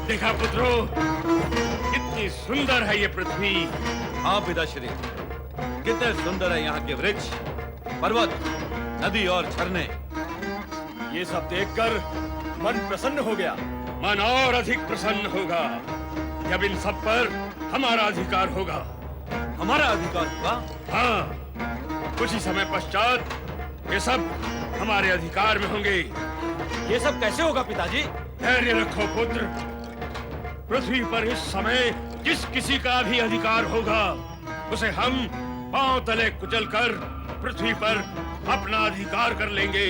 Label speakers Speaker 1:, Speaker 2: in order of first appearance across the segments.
Speaker 1: देखा पुत्रों, कितनी सुंदर है ये पृथ्वी।
Speaker 2: हाँ पिताश्री, कितने सुंदर है यहाँ के वृक्ष, पर्वत, नदी और झरने।
Speaker 3: ये सब देखकर मन प्रसन्न हो गया।
Speaker 1: मन और अधिक प्रसन्न होगा जब इन सब पर हमारा अधिकार होगा।
Speaker 2: हमारा अधिकार होगा?
Speaker 1: हाँ, कुछ ही समय पश्चात ये सब हमारे अधिकार में होंगे।
Speaker 3: ये सब कैसे होगा पिताजी?
Speaker 1: धैर्य रखो पुत्र। पृथ्वी पर इस समय जिस किसी का भी अधिकार होगा, उसे हम पांव तले कुचलकर पृथ्वी पर अपना अधिकार कर लेंगे।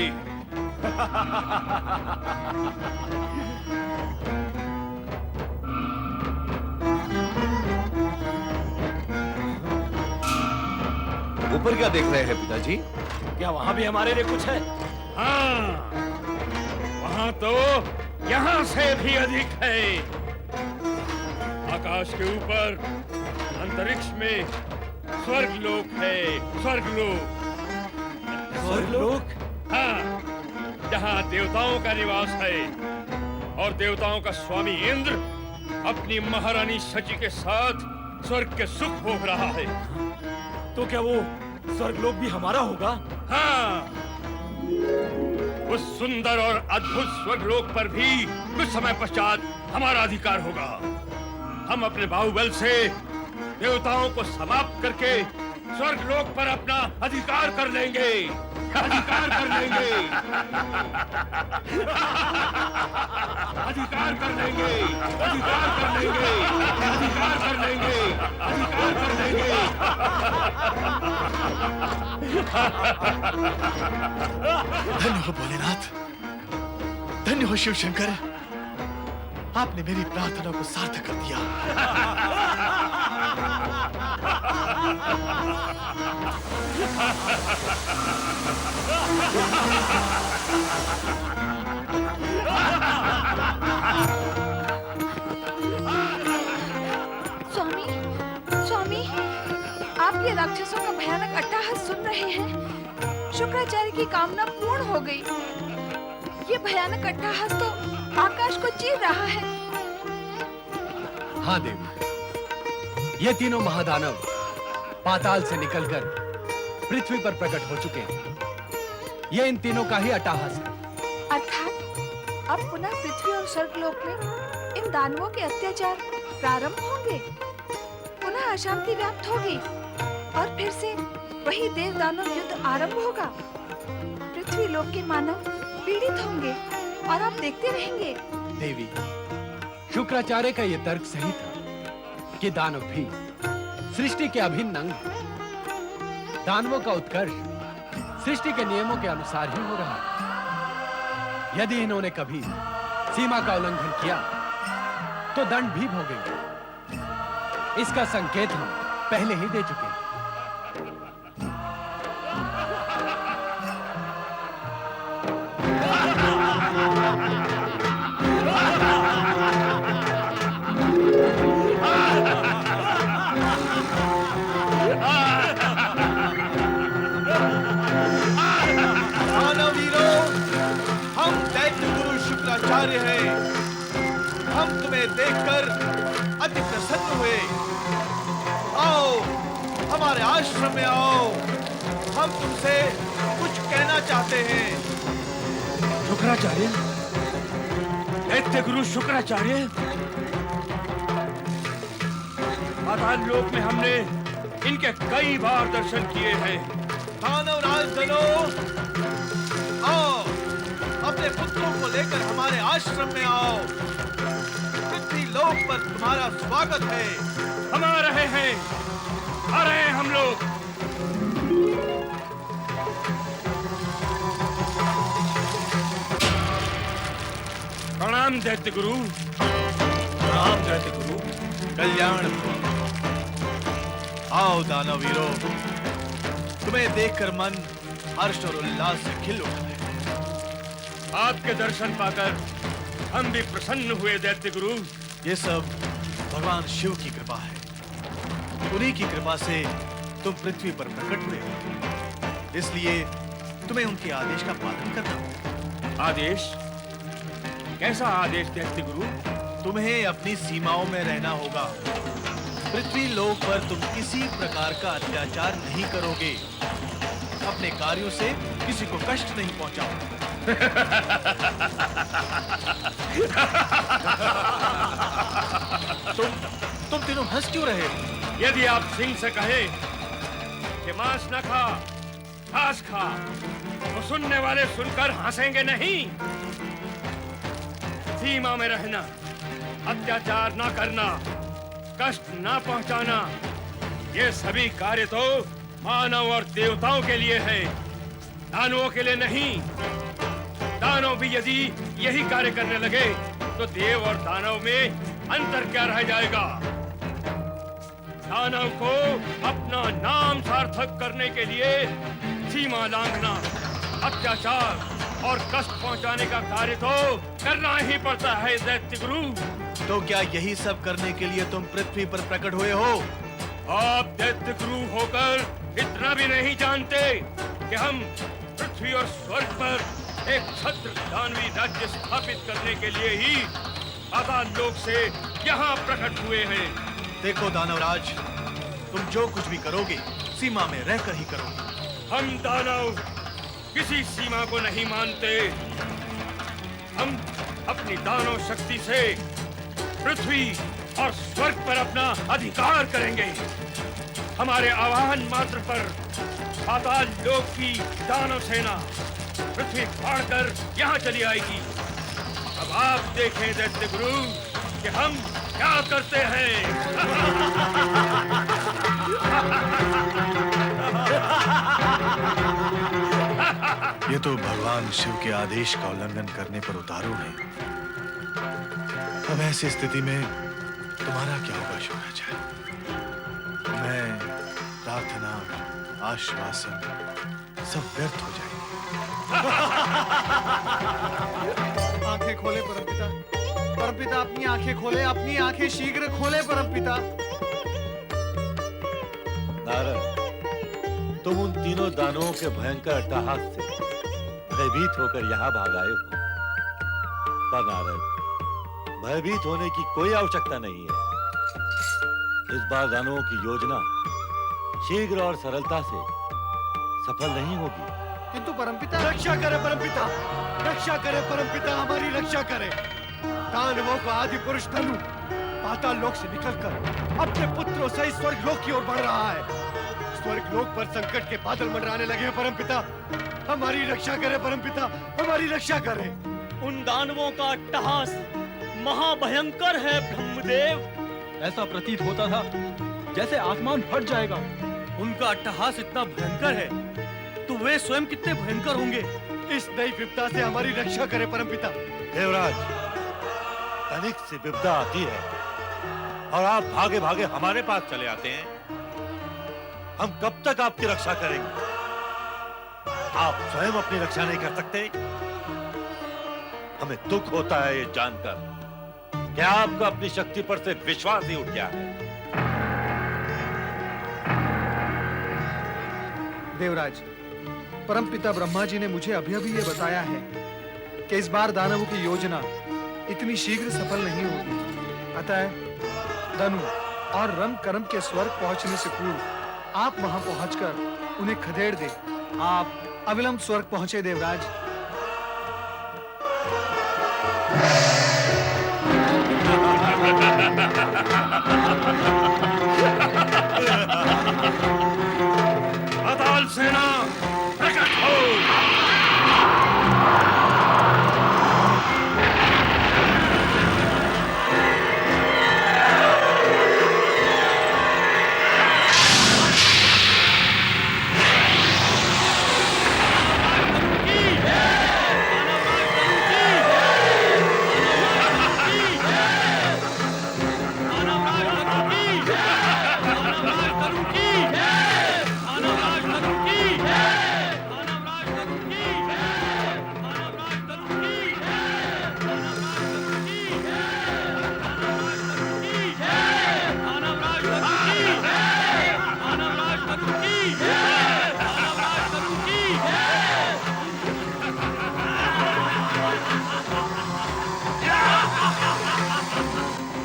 Speaker 2: ऊपर क्या देख रहे हैं पिताजी?
Speaker 3: क्या वहाँ भी हमारे लिए कुछ है?
Speaker 1: हाँ, वहाँ तो यहाँ से भी अधिक है। आकाश के ऊपर अंतरिक्ष में स्वर्गलोक है। स्वर्गलोक।
Speaker 3: स्वर्गलोक?
Speaker 1: हाँ, जहाँ देवताओं का निवास है और देवताओं का स्वामी इंद्र अपनी महारानी शची के साथ स्वर्ग के सुख भोग रहा है।
Speaker 3: तो क्या वो स्वर्गलोक भी हमारा होगा?
Speaker 1: हाँ, उस सुंदर और अद्भुत स्वर्गलोक पर भी कुछ समय पश्चात हमारा अधिकार होगा। हम अपने बाहुबल से देवताओं को समाप्त करके स्वर्गलोक पर अपना अधिकार कर लेंगे। अधिकार कर लेंगे। अधिकार कर लेंगे। अधिकार कर लेंगे। अधिकार कर लेंगे। अधिकार कर लेंगे।
Speaker 4: धन्य हो भोलेनाथ, धन्य हो शिव शंकर, आपने मेरी प्रार्थना को सार्थक कर दिया।
Speaker 5: स्वामी, स्वामी, आप ये राक्षसों का भयानक अट्टहास सुन रहे हैं? शुक्राचार्य की कामना पूर्ण हो गई। ये भयानक अट्टहास तो आकाश को चीर रहा है।
Speaker 4: हाँ देवी, ये तीनों महादानव पाताल से निकलकर पृथ्वी पर प्रकट हो चुके हैं। ये इन तीनों का ही अट्टहास है।
Speaker 5: अर्थात अब पुनः पृथ्वी और स्वर्गलोक में इन दानवों के अत्याचार प्रारंभ होंगे, पुनः अशांति व्याप्त होगी और फिर से वही देव दानव युद्ध आरंभ होगा। पृथ्वी लोक के मानव पीड़ित होंगे और आप देखते रहेंगे।
Speaker 4: देवी, शुक्राचार्य का यह तर्क सही था कि दानव भी सृष्टि के अभिन्न अंग हैं। दानवों का उत्कर्ष सृष्टि के नियमों के अनुसार ही हो रहा है। यदि इन्होंने कभी सीमा का उल्लंघन किया तो दंड भी भोगेंगे। इसका संकेत हम पहले ही दे चुके हैं।
Speaker 6: शुक्राचार्य हैं। हम तुम्हें देखकर अति प्रसन्न हुए। आओ, हमारे आश्रम में आओ, हम तुमसे कुछ कहना चाहते हैं।
Speaker 1: शुक्राचार्य, दैत्य गुरु शुक्राचार्य, पाताल लोक में हमने इनके कई बार दर्शन किए हैं।
Speaker 6: दानवराज जनों, आओ, अपने पुत्रों को लेकर हमारे आश्रम में आओ। पृथ्वी लोक पर तुम्हारा स्वागत है।
Speaker 1: हम आ रहे हैं, आ रहे हैं हम लोग। प्रणाम दैत्य गुरु।
Speaker 3: प्रणाम दैत्य गुरु।
Speaker 6: कल्याण हो। आओ दानवीरों, तुम्हें देखकर मन हर्ष और उल्लास से खिल उठा है।
Speaker 1: आपके दर्शन पाकर हम भी प्रसन्न हुए दैत्य गुरु।
Speaker 6: ये सब भगवान शिव की कृपा है। उन्हीं की कृपा से तुम पृथ्वी पर प्रकट हुए हो। इसलिए तुम्हें उनके आदेश का पालन करना होगा।
Speaker 1: आदेश? कैसा आदेश दैत्य गुरु?
Speaker 6: तुम्हें अपनी सीमाओं में रहना होगा। पृथ्वी लोक पर तुम किसी प्रकार का अत्याचार नहीं करोगे। अपने कार्यों से किसी को कष्ट नहीं पहुंचाओगे। तुम तीनों हंस क्यों रहे हो?
Speaker 1: यदि आप सिंह से कहें कि मांस न खा, घास खा, तो सुनने वाले सुनकर हंसेंगे नहीं। सीमा में रहना, अत्याचार ना करना, कष्ट ना पहुंचाना, ये सभी कार्य तो मानव और देवताओं के लिए है, दानवों के लिए नहीं। दानव भी यदि यही कार्य करने लगे तो देव और दानव में अंतर क्या रह जाएगा? दानव को अपना नाम सार्थक करने के लिए सीमा लांघना, अत्याचार और कष्ट पहुंचाने का कार्य तो करना ही पड़ता है दैत्य गुरु।
Speaker 6: तो क्या यही सब करने के लिए तुम पृथ्वी पर प्रकट हुए हो?
Speaker 1: आप दैत्य गुरु होकर इतना भी नहीं जानते कि हम पृथ्वी और स्वर्ग पर एक छत्र दानवी राज्य स्थापित करने के लिए ही पाताल लोक से यहाँ प्रकट हुए हैं।
Speaker 6: देखो दानवराज, तुम जो कुछ भी करोगे सीमा में रहकर ही करोगे।
Speaker 1: हम दानव किसी सीमा को नहीं मानते। हम अपनी दानव शक्ति से पृथ्वी और स्वर्ग पर अपना अधिकार करेंगे। हमारे आह्वान मात्र पर पाताल लोक की दानव सेना पृथ्वी फाड़कर यहाँ चली आएगी। अब आप देखें दैत्य गुरु कि हम क्या करते हैं।
Speaker 6: ये तो भगवान शिव के आदेश का उल्लंघन करने पर उतारू है। अब ऐसी स्थिति में तुम्हारा क्या होगा शुक्राचार्य? मैं प्रार्थना, आश्वासन सब व्यर्थ हो जाएंगे।
Speaker 7: आंखें खोले परमपिता, परमपिता अपनी आंखें खोले, अपनी आंखें शीघ्र खोले परमपिता।
Speaker 2: नारद, तुम उन तीनों दानवों के भयंकर अट्टहास से भयभीत होकर यहाँ भाग आए हो। पर नारद, भयभीत होने की कोई आवश्यकता नहीं है। इस बार दानवों की योजना शीघ्र और सरलता से सफल नहीं होगी।
Speaker 7: किंतु परमपिता, रक्षा करे परमपिता, रक्षा करे परमपिता, हमारी रक्षा करे। दानवों का आदि पुरुष धनु पाताल लोक से निकलकर अपने पुत्रों से स्वर्ग लोक की ओर बढ़ रहा है। स्वर्ग लोक पर संकट के बादल मंडराने लगे हैं परमपिता। हमारी रक्षा करे परमपिता, हमारी रक्षा करे।
Speaker 8: उन दानवों का अट्टहास महाभयंकर है ब्रह्मदेव।
Speaker 3: ऐसा प्रतीत होता था जैसे आसमान फट जाएगा।
Speaker 8: उनका अट्टहास इतना भयंकर है तो वे स्वयं कितने भयंकर होंगे।
Speaker 7: इस नई विपदा से हमारी रक्षा करे परमपिता।
Speaker 2: देवराज, तनिक सी विपदा आती है और आप भागे भागे हमारे पास चले आते हैं। हम कब तक आपकी रक्षा करेंगे? आप स्वयं अपनी रक्षा नहीं कर सकते। हमें दुख होता है ये जानकर कि आपका अपनी शक्ति पर से विश्वास ही उठ गया है।
Speaker 7: देवराज, परमपिता ब्रह्मा जी ने मुझे अभी अभी ये बताया है कि इस बार दानवों की योजना इतनी शीघ्र सफल नहीं होगी। अतः धनु और रम करम के स्वर्ग पहुंचने से पूर्व आप वहां पहुंचकर उन्हें खदेड़ दे। आप अविलंब स्वर्ग पहुंचे देवराज।
Speaker 1: पाताल सेना प्रकट हो।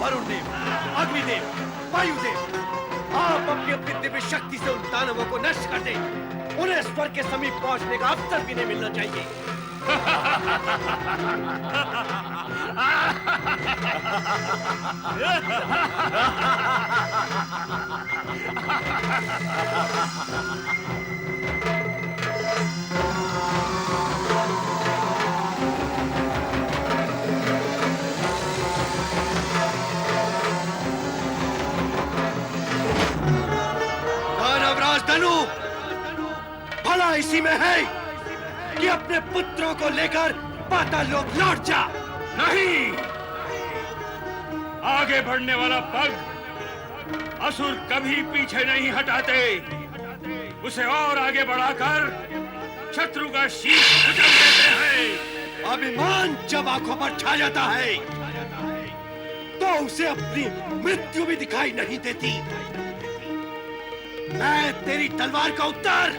Speaker 9: वरुण देव, अग्निदेव, वायुदेव, आप अपनी अपनी दिव्य शक्ति से उन दानवों को नष्ट कर दें। उन्हें स्वर्ग के समीप पहुंचने का अवसर भी नहीं मिलना चाहिए। दानवराज धनु, भला इसी में है कि अपने पुत्रों को लेकर पाताल लोक लौट जा।
Speaker 1: नहीं, आगे बढ़ने वाला पग असुर कभी पीछे नहीं हटाते। उसे और आगे बढ़ाकर शत्रु का शीश कुचल देते हैं।
Speaker 9: अभिमान जब आंखों पर छा जाता है तो उसे अपनी मृत्यु भी दिखाई नहीं देती। मैं तेरी तलवार का उत्तर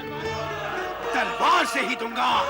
Speaker 9: तलवार से ही दूंगा।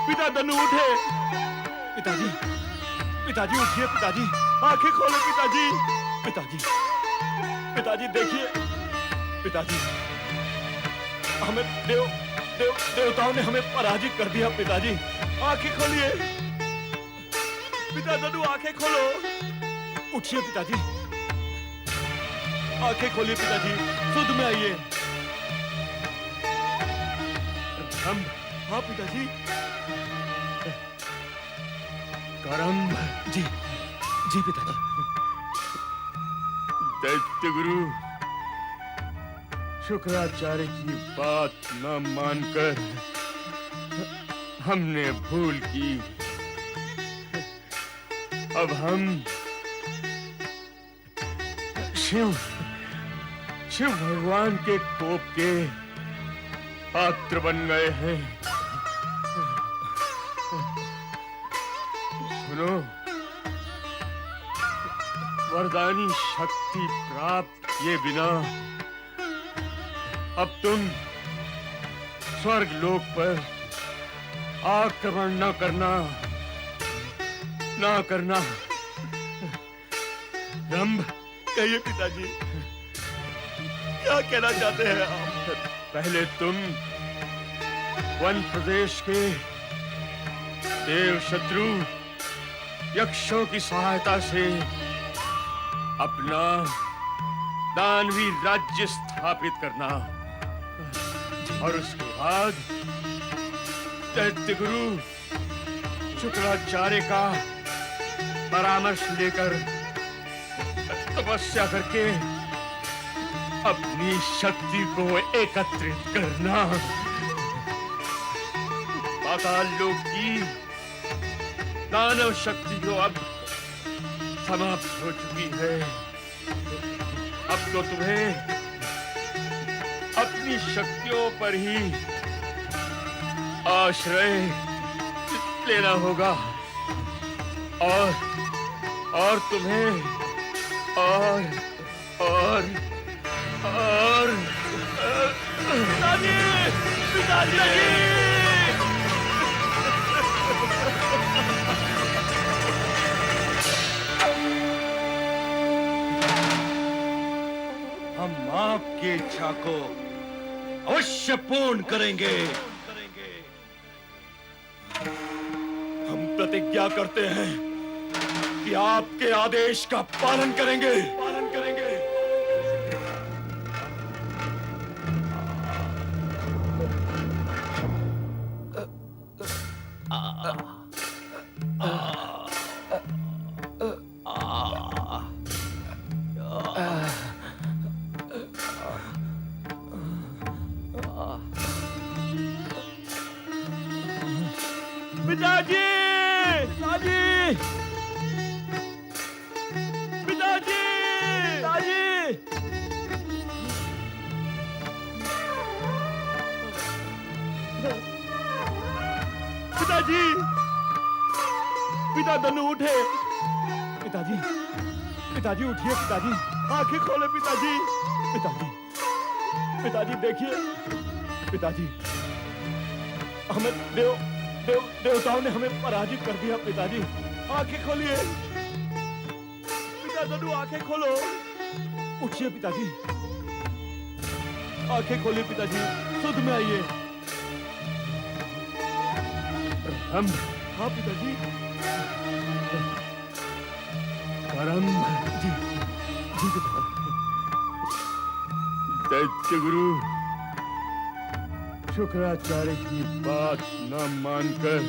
Speaker 3: पिता धनु उठे। पिताजी, पिताजी उठिए। पिताजी आंखें खोले। पिताजी, पिताजी, पिताजी देखिए। पिताजी, हमें देवताओं ने हमें पराजित कर दिया। पिताजी आंखें खोलिए। पिता धनु आंखें खोलो। उठिए पिताजी, आंखें खोलिए। पिताजी सुध में आइए। हम, हाँ पिताजी। करम जी, जी पिताजी।
Speaker 1: दैत्य गुरु शुक्राचार्य की बात न मानकर हमने भूल की। अब हम शिव भगवान के कोप के पात्र बन गए हैं। सुनो, वरदानी शक्ति प्राप्त किए बिना अब तुम स्वर्ग लोक पर आक्रमण न करना। रंभ,
Speaker 3: कहिए पिताजी, क्या कहना चाहते हैं आप?
Speaker 1: पहले तुम वन प्रदेश के देव शत्रु यक्षों की सहायता से अपना दानवी राज्य स्थापित करना और उसके बाद दैत्य गुरु शुक्राचार्य का परामर्श लेकर तपस्या करके अपनी शक्ति को एकत्रित करना। पाताल लोक की दानव शक्ति तो अब समाप्त हो चुकी है। अब तो तुम्हें अपनी शक्तियों पर ही आश्रय लेना होगा और तुम्हें और
Speaker 3: पिताजी! पिताजी!
Speaker 2: हम आपकी इच्छा को अवश्य पूर्ण करेंगे।
Speaker 3: हम प्रतिज्ञा करते हैं कि आपके आदेश का पालन करेंगे।
Speaker 9: पिताजी! पिताजी! पिताजी! पिताजी! पिताजी! पिता धनु उठे। पिताजी! पिताजी उठिए पिताजी, आंखें खोले पिताजी। पिताजी! पिताजी देखिए। पिताजी! हमें देवताओं ने हमें पराजित कर दिया। पिताजी आंखें खोलिए। पिता धनु आंखें खोलो। उठिए पिताजी, आंखें खोलिए पिताजी, सुध में आइए।
Speaker 1: हम
Speaker 9: हाँ पिताजी।
Speaker 1: परम
Speaker 9: जी पिता।
Speaker 1: दैत्य गुरु शुक्राचार्य की बात न मानकर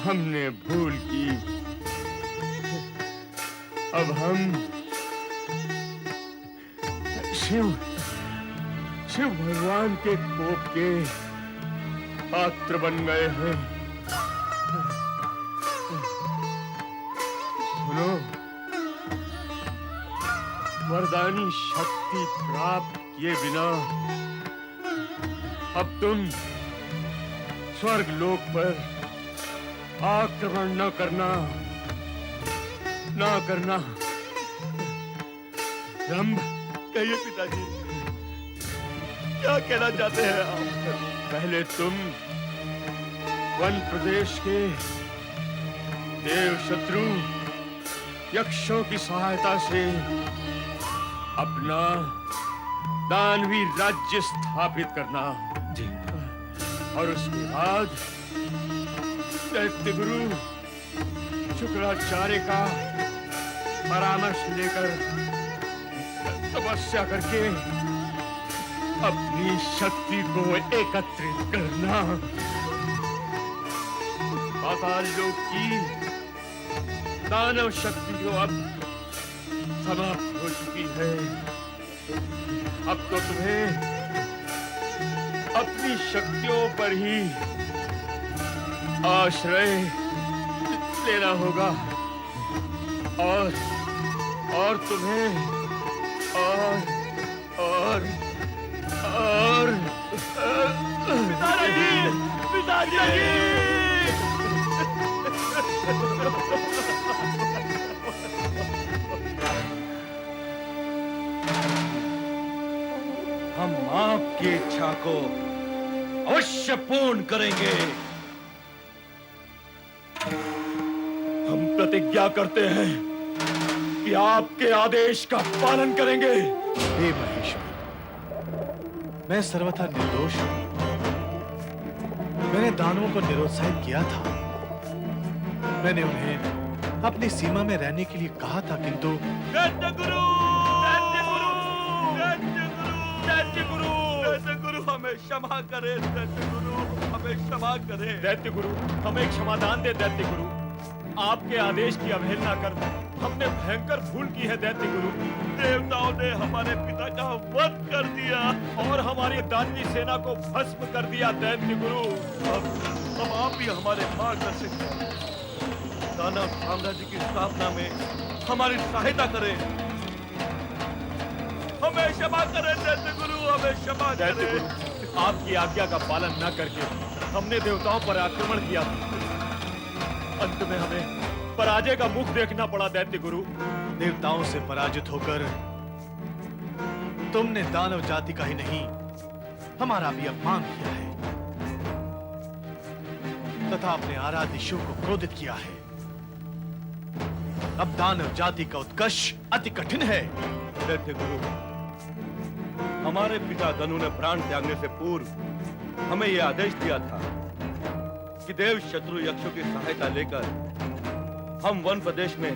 Speaker 1: हमने भूल की। अब हम शिव भगवान के कोप के पात्र बन गए हैं। सुनो, वरदानी शक्ति प्राप्त किए बिना अब तुम स्वर्ग लोक पर आक्रमण न करना। रंभ,
Speaker 3: कहिए पिताजी, क्या कहना चाहते हैं आप?
Speaker 1: पहले तुम वन प्रदेश के देव शत्रु यक्षों की सहायता से अपना दानवी राज्य स्थापित करना
Speaker 2: जी।
Speaker 1: और उसके बाद दैत्य गुरु शुक्राचार्य का परामर्श लेकर तपस्या करके अपनी शक्ति को एकत्रित करना। पाताल लोक की दानव शक्ति जो अब समाप्त हो चुकी है। अब तो तुम्हें अपनी शक्तियों पर ही आश्रय लेना होगा और तुम्हें
Speaker 9: पिताजी!
Speaker 2: हम आपकी इच्छा को अवश्य पूर्ण करेंगे।
Speaker 3: हम प्रतिज्ञा करते हैं कि आपके आदेश का पालन करेंगे।
Speaker 6: हे महेश्वर, मैं सर्वथा निर्दोष हूं। मैंने दानवों को निरुत्साहित किया था। मैंने उन्हें अपनी सीमा में रहने के लिए कहा था, किंतु
Speaker 3: दैत्य गुरु, दैत्य गुरु, दैत्य गुरु, दैत्य गुरु, दैत्य गुरु, हमें क्षमा करे, दैत्य गुरु, हमें क्षमा करे। दैत्य गुरु, हमें क्षमादान दे। दैत्य गुरु, आपके आदेश की अवहेलना कर हमने भयंकर भूल की है। दैत्य गुरु, देवताओं ने हमारे पिता का वध कर दिया और हमारी दानवी सेना को भस्म कर दिया। दैत्य गुरु, अब आप ही हमारे मार्गदर्शक हैं। दानव साम्राज्य की स्थापना में हमारी सहायता करें। हमें क्षमा करें दैत्य गुरु, हमें क्षमा करें। आपकी आज्ञा का पालन न करके हमने देवताओं पर आक्रमण किया। अंत में हमें पराजय का मुख देखना पड़ा। दैत्य गुरु,
Speaker 6: देवताओं से पराजित होकर तुमने दानव जाति का ही नहीं, हमारा भी अपमान किया है तथा अपने आराध्य शिव को क्रोधित किया है। अब दानव जाति का उत्कर्ष अति कठिन है।
Speaker 3: दैत्य गुरु, हमारे पिता धनु ने प्राण त्यागने से पूर्व हमें यह आदेश दिया था कि देव शत्रु यक्षों की सहायता लेकर हम वन प्रदेश में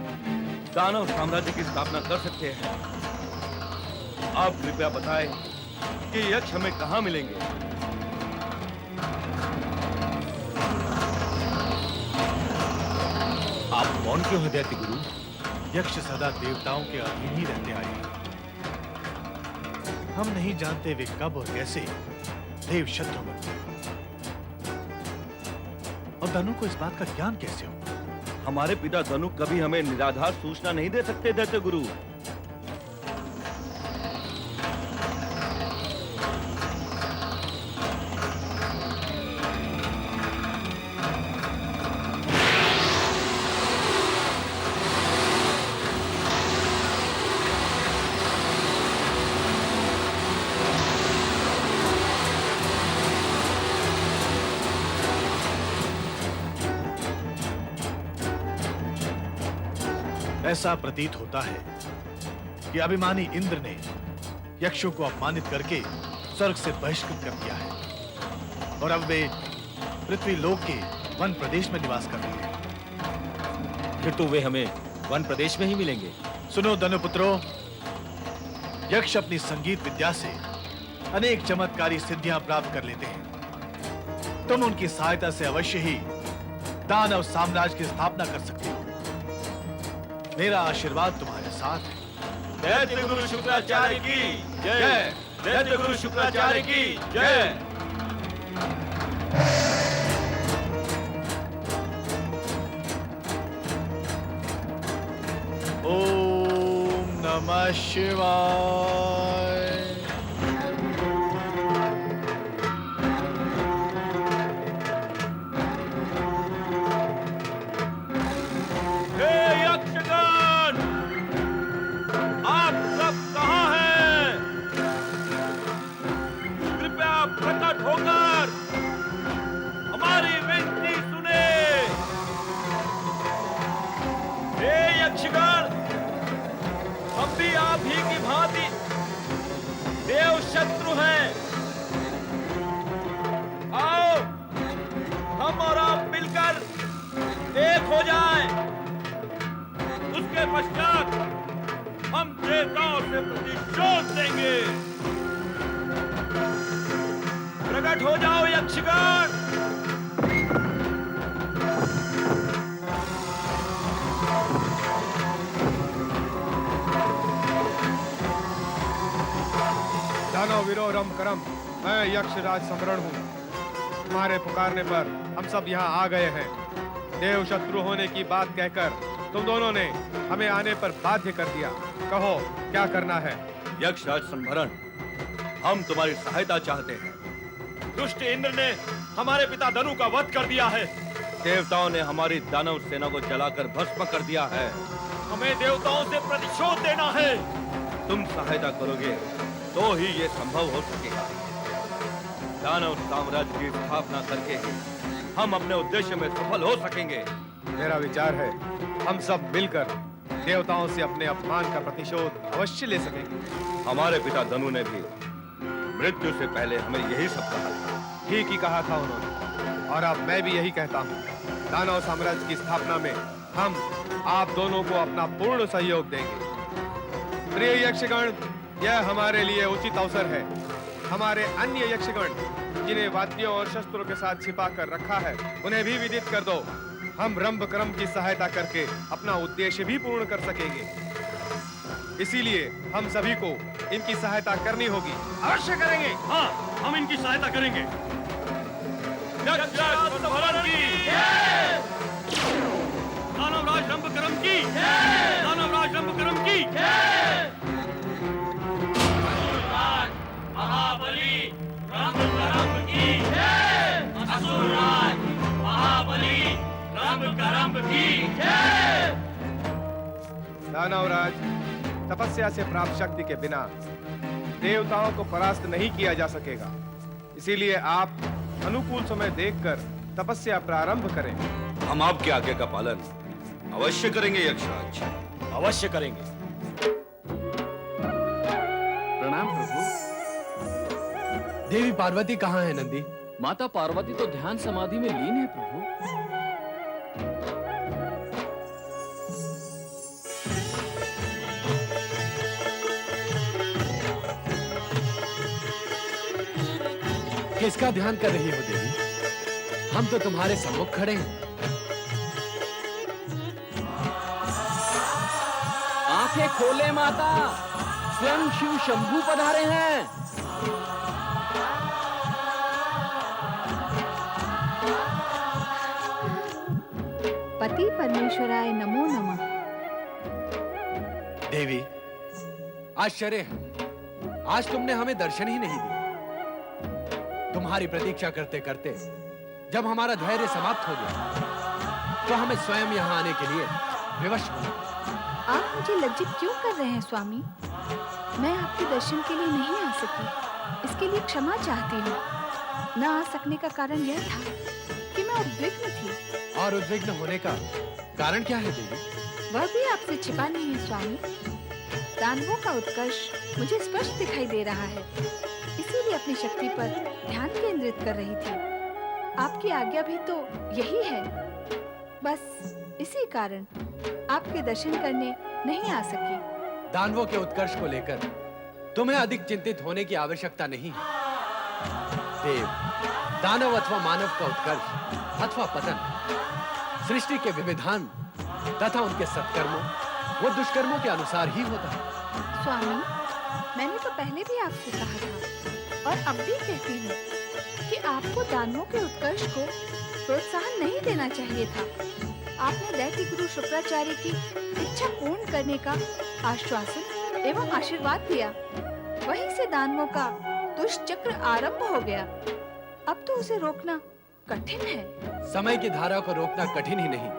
Speaker 3: दानव साम्राज्य की स्थापना कर सकते हैं। आप कृपया बताएं कि यक्ष हमें कहां मिलेंगे?
Speaker 6: आप कौन क्यों हैं दैत्य गुरु? यक्ष सदा देवताओं के अधीन ही रहते आए हैं। हम नहीं जानते वे कब और कैसे देव शत्रु बन गए। और धनु को इस बात का ज्ञान कैसे हो?
Speaker 3: हमारे पिता धनु कभी हमें निराधार सूचना नहीं दे सकते। दैत्य गुरु,
Speaker 6: ऐसा प्रतीत होता है कि अभिमानी इंद्र ने यक्षों को अपमानित करके स्वर्ग से बहिष्कृत कर दिया है और अब वे पृथ्वी लोक के वन प्रदेश में निवास कर रहे हैं।
Speaker 3: फिर तो वे हमें वन प्रदेश में ही मिलेंगे।
Speaker 6: सुनो धनुपुत्रों, यक्ष अपनी संगीत विद्या से अनेक चमत्कारी सिद्धियां प्राप्त कर लेते हैं। तुम उनकी सहायता से अवश्य ही दानव साम्राज्य की स्थापना कर सकते हो। मेरा आशीर्वाद तुम्हारे साथ है।
Speaker 3: दैत्य गुरु शुक्राचार्य की जय। दैत्य गुरु शुक्राचार्य की जय।
Speaker 6: ओम नमः शिवाय।
Speaker 3: आप ही की भांति देव शत्रु हैं। आओ हम और आप मिलकर एक हो जाएं। उसके पश्चात हम देवताओं से प्रतिशोध देंगे। प्रकट हो जाओ यक्षगण।
Speaker 7: दानव विरोरम करम, मैं यक्षराज समरण हूँ। तुम्हारे पुकारने पर हम सब यहाँ आ गए हैं। देव शत्रु होने की बात कहकर तुम दोनों ने हमें आने पर बाध्य कर दिया। कहो क्या करना है?
Speaker 3: यक्षराज संभरण, हम तुम्हारी सहायता चाहते हैं। दुष्ट इंद्र ने हमारे पिता धनु का वध कर दिया है। देवताओं ने हमारी दानव सेना को जलाकर भस्म कर दिया है। हमें देवताओं से प्रतिशोध देना है। तुम सहायता करोगे तो ही ये संभव हो सकेगा। दानव साम्राज्य की स्थापना करके ही हम अपने उद्देश्य में सफल हो सकेंगे।
Speaker 7: मेरा विचार है हम सब मिलकर देवताओं से अपने अपमान का प्रतिशोध अवश्य ले सकेंगे।
Speaker 3: हमारे पिता धनु ने भी मृत्यु से पहले हमें यही सब कहा था।
Speaker 7: ठीक ही कहा था उन्होंने, और अब मैं भी यही कहता हूँ। दानव साम्राज्य की स्थापना में हम
Speaker 10: आप दोनों को अपना पूर्ण सहयोग देंगे। प्रिय यक्षगण, यह हमारे लिए उचित अवसर है। हमारे अन्य यक्षगण जिन्हें वाद्यों और शस्त्रों के साथ छिपा कर रखा है, उन्हें भी विदित कर दो। हम रंभकरम की सहायता करके अपना उद्देश्य भी पूर्ण कर सकेंगे। इसीलिए हम सभी को इनकी सहायता करनी होगी।
Speaker 3: अवश्य करेंगे। हाँ, हम इनकी सहायता करेंगे। यक्षराज संहार की जय! दानवराज रंभकरम की जय! दानवराज रंभकरम की जय! असुरराज महाबली रंभकरम की जय! असुरराज महाबली रंभकरम की जय!
Speaker 10: दानवराज, तपस्या से प्राप्त शक्ति के बिना देवताओं को परास्त नहीं किया जा सकेगा। इसीलिए आप अनुकूल समय देखकर तपस्या प्रारंभ करें।
Speaker 11: हम आपके आज्ञा का पालन अवश्य करेंगे यक्षराज,
Speaker 9: अवश्य करेंगे।
Speaker 8: प्रणाम प्रभु।
Speaker 4: देवी पार्वती कहाँ है नंदी?
Speaker 8: माता पार्वती तो ध्यान समाधि में लीन है प्रभु।
Speaker 4: किसका ध्यान कर रही हो देवी? हम तो तुम्हारे सम्मुख खड़े हैं।
Speaker 8: आंखें खोले माता, स्वयं शिव शंभू पधारे हैं।
Speaker 5: पति परमेश्वराय नमो नमः।
Speaker 4: देवी, आश्चर्य है, आज तुमने हमें दर्शन ही नहीं दिया। तुम्हारी प्रतीक्षा करते करते जब हमारा धैर्य समाप्त हो गया, तो हमें स्वयं यहाँ आने के लिए विवश होना।
Speaker 5: आप मुझे लज्जित क्यों कर रहे हैं स्वामी? मैं आपके दर्शन के लिए नहीं आ सकी, इसके लिए क्षमा चाहती हूँ। न आ सकने का कारण यह था कि मैं उद्विग्न थी।
Speaker 4: और उद्विग्न होने का कारण क्या है देवी?
Speaker 5: वह भी आपसे छिपा नहीं है स्वामी। दानवों का उत्कर्ष मुझे स्पष्ट दिखाई दे रहा है, इसीलिए अपनी शक्ति पर ध्यान केंद्रित कर रही थी। आपकी आज्ञा भी तो यही है। बस इसी कारण आपके दर्शन करने नहीं आ सकी।
Speaker 4: दानवों के उत्कर्ष को लेकर तुम्हें अधिक चिंतित होने की आवश्यकता नहीं है। देव, दानव अथवा मानव का उत्कर्ष अथवा पतन सृष्टि के विविधान तथा उनके सत्कर्मों वो दुष्कर्मों के अनुसार ही होता है।
Speaker 5: स्वामी, मैंने तो पहले भी आपसे कहा था और अब भी कहती हूँ कि आपको दानवों के उत्कर्ष को प्रोत्साहन नहीं देना चाहिए था। आपने दैत्य गुरु शुक्राचार्य की इच्छा पूर्ण करने का आश्वासन एवं आशीर्वाद दिया। वहीं से दानवों का दुष्चक्र आरंभ हो गया। अब तो उसे रोकना कठिन है।
Speaker 4: समय की धारा को रोकना कठिन ही नहीं,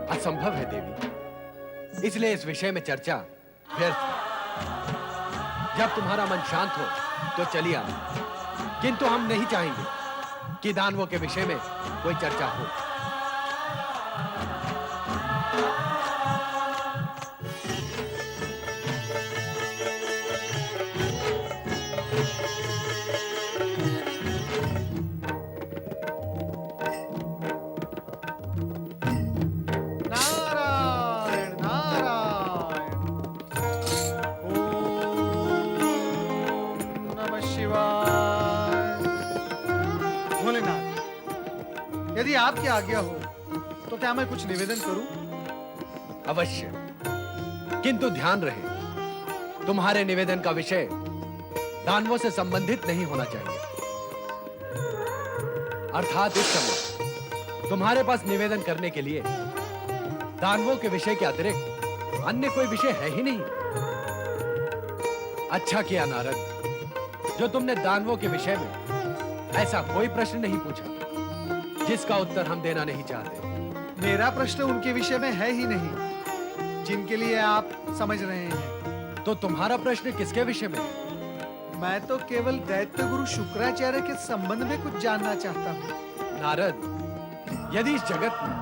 Speaker 4: असंभव है देवी। इसलिए इस विषय में चर्चा व्यर्थ है। जब तुम्हारा मन शांत हो तो चलिए आना, किंतु हम नहीं चाहेंगे कि दानवों के विषय में कोई चर्चा हो।
Speaker 7: नारायण नारायण। ओम नमः शिवाय। भोलेनाथ, यदि आपकी आज्ञा हो तो क्या मैं कुछ निवेदन करूं?
Speaker 4: अवश्य, किंतु ध्यान रहे, तुम्हारे निवेदन का विषय दानवों से संबंधित नहीं होना चाहिए। अर्थात इस समय तुम्हारे पास निवेदन करने के लिए दानवों के विषय के अतिरिक्त अन्य कोई विषय है ही नहीं। अच्छा किया नारद, जो तुमने दानवों के विषय में ऐसा कोई प्रश्न नहीं पूछा जिसका उत्तर हम देना नहीं चाहते।
Speaker 7: मेरा प्रश्न उनके विषय में है ही नहीं जिनके लिए आप समझ रहे हैं।
Speaker 4: तो तुम्हारा प्रश्न किसके विषय में है?
Speaker 7: मैं तो केवल दैत्य गुरु शुक्राचार्य के संबंध में कुछ जानना चाहता हूँ।
Speaker 4: नारद, यदि इस जगत में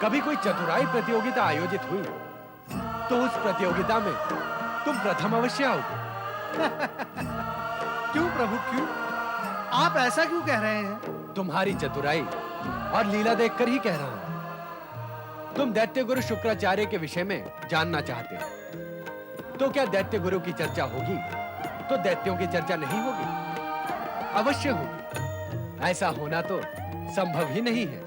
Speaker 4: कभी कोई चतुराई प्रतियोगिता आयोजित हुई तो उस प्रतियोगिता में तुम प्रथम अवश्य आओगे।
Speaker 7: क्यों प्रभु, क्यों? आप ऐसा क्यों कह रहे हैं?
Speaker 4: तुम्हारी चतुराई और लीला देखकर ही कह रहा हूं। तुम दैत्य गुरु शुक्राचार्य के विषय में जानना चाहते हो, तो क्या दैत्य गुरु की चर्चा होगी तो दैत्यों की चर्चा नहीं होगी? अवश्य होगी। ऐसा होना तो संभव ही नहीं है।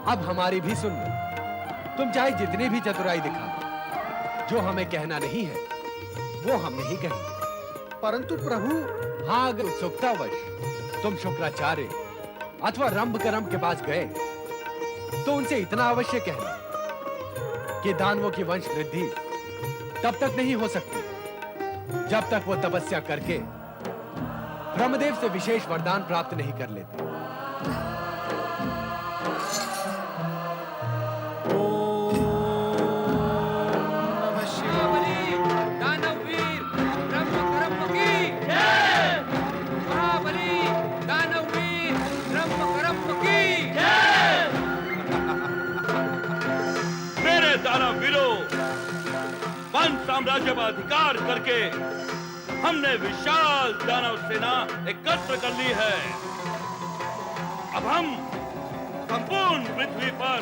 Speaker 4: अब हमारी भी सुन लो। तुम चाहे जितनी भी चतुराई दिखा दो, जो हमें कहना नहीं है वो हम नहीं कहेंगे।
Speaker 7: परंतु प्रभु,
Speaker 4: हाँ, अगर उत्सुकतावश तुम शुक्राचार्य अथवा रंभकरम के पास गए तो उनसे इतना अवश्य कहना कि दानवों की वंश वृद्धि तब तक नहीं हो सकती जब तक वो तपस्या करके ब्रह्मदेव से विशेष वरदान प्राप्त नहीं कर लेते।
Speaker 1: मेरे दानवीरों, वन साम्राज्य पर अधिकार करके हमने विशाल दानव सेना एकत्र कर ली है। अब हम संपूर्ण पृथ्वी पर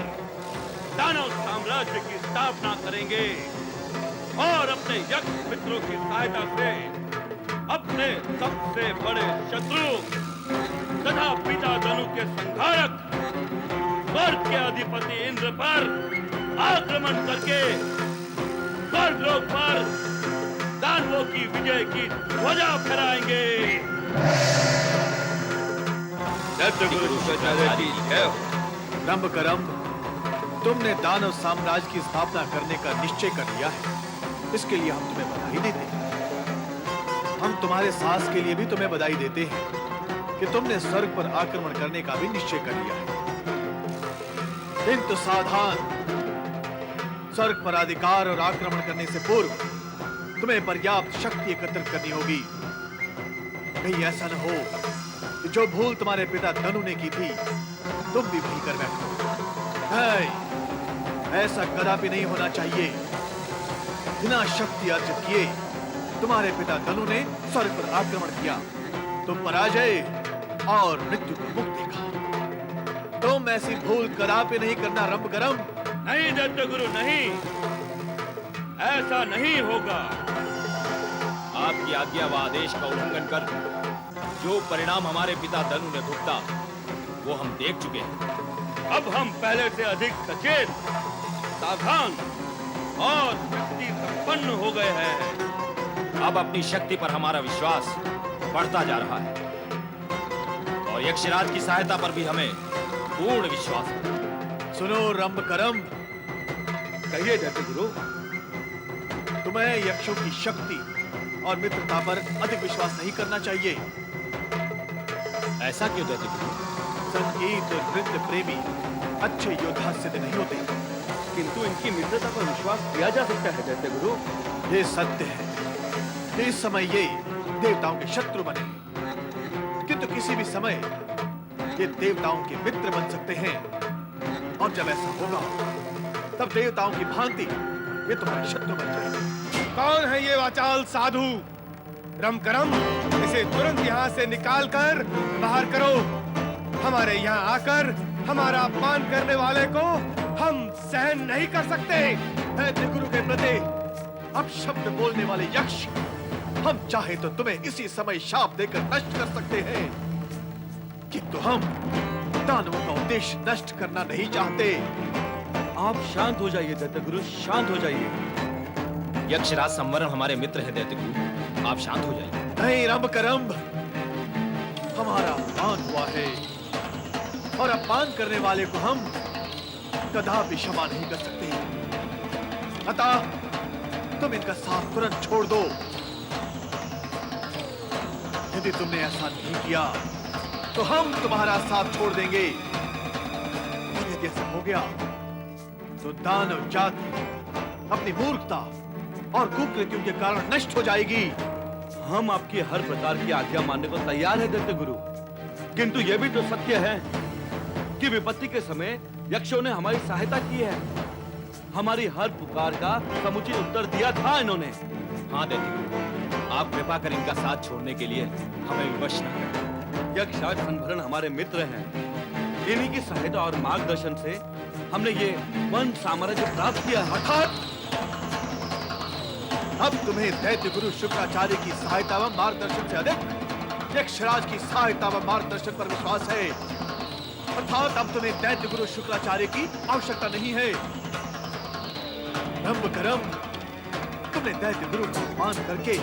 Speaker 1: दानव साम्राज्य की स्थापना करेंगे और अपने यक्ष मित्रों की सहायता से अपने सबसे बड़े शत्रु तथा पिता धनु के संहारक स्वर्ग के अधिपति इंद्र पर आक्रमण करके स्वर्गलोक पर दानवों की विजय की ध्वजा फहराएंगे।
Speaker 11: दैत्य गुरु शुक्राचार्य जी जय हो।
Speaker 6: रंभकरम, तुमने दानव साम्राज्य की स्थापना करने का निश्चय कर लिया है। इसके लिए हम तुम्हें बधाई देते हैं। हम तुम्हारे साहस के लिए भी तुम्हें बधाई देते हैं कि तुमने स्वर्ग पर आक्रमण करने का भी निश्चय कर लिया है। किंतु सावधान, स्वर्ग पर अधिकार और आक्रमण करने से पूर्व तुम्हें पर्याप्त शक्ति एकत्रित करनी होगी। कहीं ऐसा न हो कि जो भूल तुम्हारे पिता धनु ने की थी तुम भी वही कर बैठो। नहीं, ऐसा कदापि नहीं होना चाहिए। बिना शक्ति अर्जित किए तुम्हारे पिता धनु ने स्वर्ग पर आक्रमण किया, तुम पराजय और मृत्यु को मुख देखा। तुम ऐसी भूल कदापि नहीं करना रंभकरम।
Speaker 1: नहीं दैत्य गुरु, नहीं, ऐसा नहीं होगा।
Speaker 3: आपकी आज्ञा व आदेश का उल्लंघन कर जो परिणाम हमारे पिता धनु ने भुगता वो हम देख चुके हैं।
Speaker 1: अब हम पहले से अधिक सचेत, सावधान और शक्ति संपन्न हो गए हैं।
Speaker 3: अब अपनी शक्ति पर हमारा विश्वास बढ़ता जा रहा है और यक्षराज की सहायता पर भी हमें पूर्ण विश्वास है।
Speaker 6: सुनो रंभकरम,
Speaker 1: कहिए दैत्य गुरु।
Speaker 6: तुम्हें यक्षों की शक्ति और मित्रता पर अधिक विश्वास नहीं करना चाहिए।
Speaker 3: ऐसा क्यों दैत्य गुरु?
Speaker 6: संगीत और नृत्य प्रेमी अच्छे योद्धा सिद्ध नहीं होते,
Speaker 1: किंतु इनकी मित्रता पर विश्वास किया जा सकता है दैत्य गुरु।
Speaker 6: ये सत्य है कि इस समय ये देवताओं के शत्रु बने, किंतु किसी भी समय ये देवताओं के मित्र बन सकते हैं। और जब ऐसा होगा तब देवताओं की भांति ये तुम्हारे शत्रु बन जाएंगे।
Speaker 10: कौन है ये वाचाल साधु? रंभकरम, इसे तुरंत यहाँ से निकाल कर बाहर करो। हमारे यहाँ आकर हमारा अपमान करने वाले को हम सहन नहीं कर सकते।
Speaker 6: दैत्य गुरु के प्रति अब शब्द बोलने वाले यक्ष, हम चाहे तो तुम्हें इसी समय शाप देकर नष्ट कर सकते हैं, किंतु हम दानवों का उद्देश्य नष्ट करना नहीं चाहते।
Speaker 3: आप शांत हो जाइए दैत्य गुरु, शांत हो जाइए। यक्षराज संवरण हमारे मित्र हैं दैत्य गुरु, आप शांत हो जाइए।
Speaker 6: नहीं रंभकरम, हमारा अपमान हुआ है और अपमान करने वाले को हम कदापि क्षमा नहीं कर सकते। अतः तुम इनका साथ तुरंत छोड़ दो। यदि तुमने ऐसा नहीं किया तो हम तुम्हारा साथ छोड़ देंगे। और यदि ऐसा हो गया तो दानव जाति अपनी मूर्खता और कुकृत्यों के कारण नष्ट हो जाएगी।
Speaker 1: हम आपकी हर प्रकार की आज्ञा मानने को तैयार है दैत्य गुरु, किंतु यह भी तो सत्य है कि विपत्ति के समय यक्षों ने हमारी सहायता की है। हमारी हर पुकार का समुचित उत्तर दिया था इन्होंने।
Speaker 3: हाँ दैत्य गुरु, आप कृपा कर इनका साथ छोड़ने के लिए हमें विवश न करें।
Speaker 1: यक्षराज संभरण हमारे मित्र हैं। इन्हीं की सहायता और मार्गदर्शन से
Speaker 11: हमने ये वन साम्राज्य प्राप्त किया है।
Speaker 6: अर्थात अब तुम्हें दैत्य गुरु शुक्राचार्य की सहायता व मार्गदर्शन से अधिक यक्षराज की सहायता व मार्गदर्शन पर विश्वास है। अर्थात अब तुम्हें दैत्य गुरु शुक्राचार्य की आवश्यकता नहीं है। रंभ करम, तुमने दैत्य गुरु का अपमान करके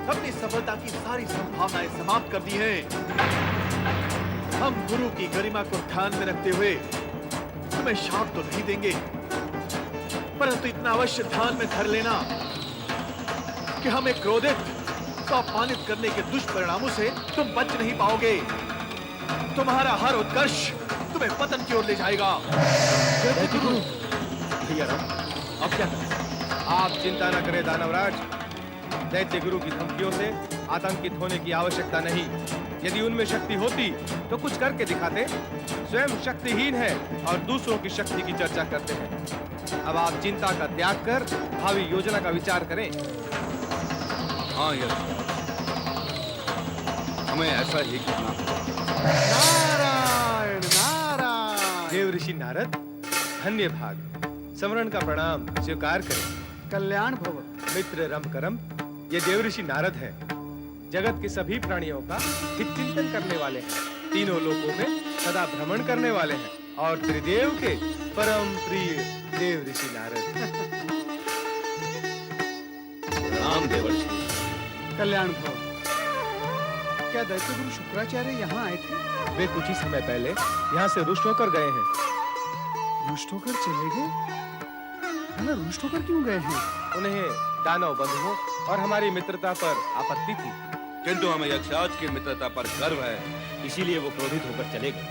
Speaker 6: अपनी सफलता की सारी संभावनाएं समाप्त कर दी हैं। हम गुरु की गरिमा को ध्यान में रखते हुए तुम्हें शाप तो नहीं देंगे, परंतु इतना अवश्य ध्यान में धर लेना कि हमें क्रोधित तो अपमानित करने के दुष्परिणामों से तुम बच नहीं पाओगे। तुम्हारा हर उत्कर्ष तुम्हें पतन की ओर ले जाएगा।
Speaker 10: भैया राम, अब क्या करें? आप चिंता न करें दानवराज। दैत्य गुरु की धमकियों से आतंकित होने की आवश्यकता नहीं। यदि उनमें शक्ति होती तो कुछ करके दिखाते। स्वयं शक्तिहीन है और दूसरों की शक्ति की चर्चा करते हैं। अब आप चिंता का त्याग कर भावी योजना का विचार करें।
Speaker 11: हाँ यश, हमें ऐसा ही करना होगा।
Speaker 7: नारायण नारायण।
Speaker 10: देव ऋषि नारद, धन्य भाग। समरण का प्रणाम स्वीकार करें।
Speaker 7: कल्याण भव।
Speaker 10: मित्र रम करम, ये देव ऋषि नारद है। जगत के सभी प्राणियों का हित चिंतन करने वाले हैं। तीनों लोकों में सदा भ्रमण करने वाले हैं और त्रिदेव के परम प्रिय देव ऋषि नारद।
Speaker 11: प्रणाम देवर्षि।
Speaker 7: कल्याण भव। क्या दैत्य गुरु शुक्राचार्य यहाँ आए थे?
Speaker 10: वे कुछ ही समय पहले यहाँ से रुष्ट होकर गए हैं।
Speaker 7: रुष्ट होकर चले गए? भला रुष्ट होकर क्यों गए हैं?
Speaker 10: उन्हें दानव बंधुओं और हमारी मित्रता पर आपत्ति थी,
Speaker 11: किंतु हमें यक्षराज की मित्रता पर गर्व है, इसीलिए वो क्रोधित होकर चले गए।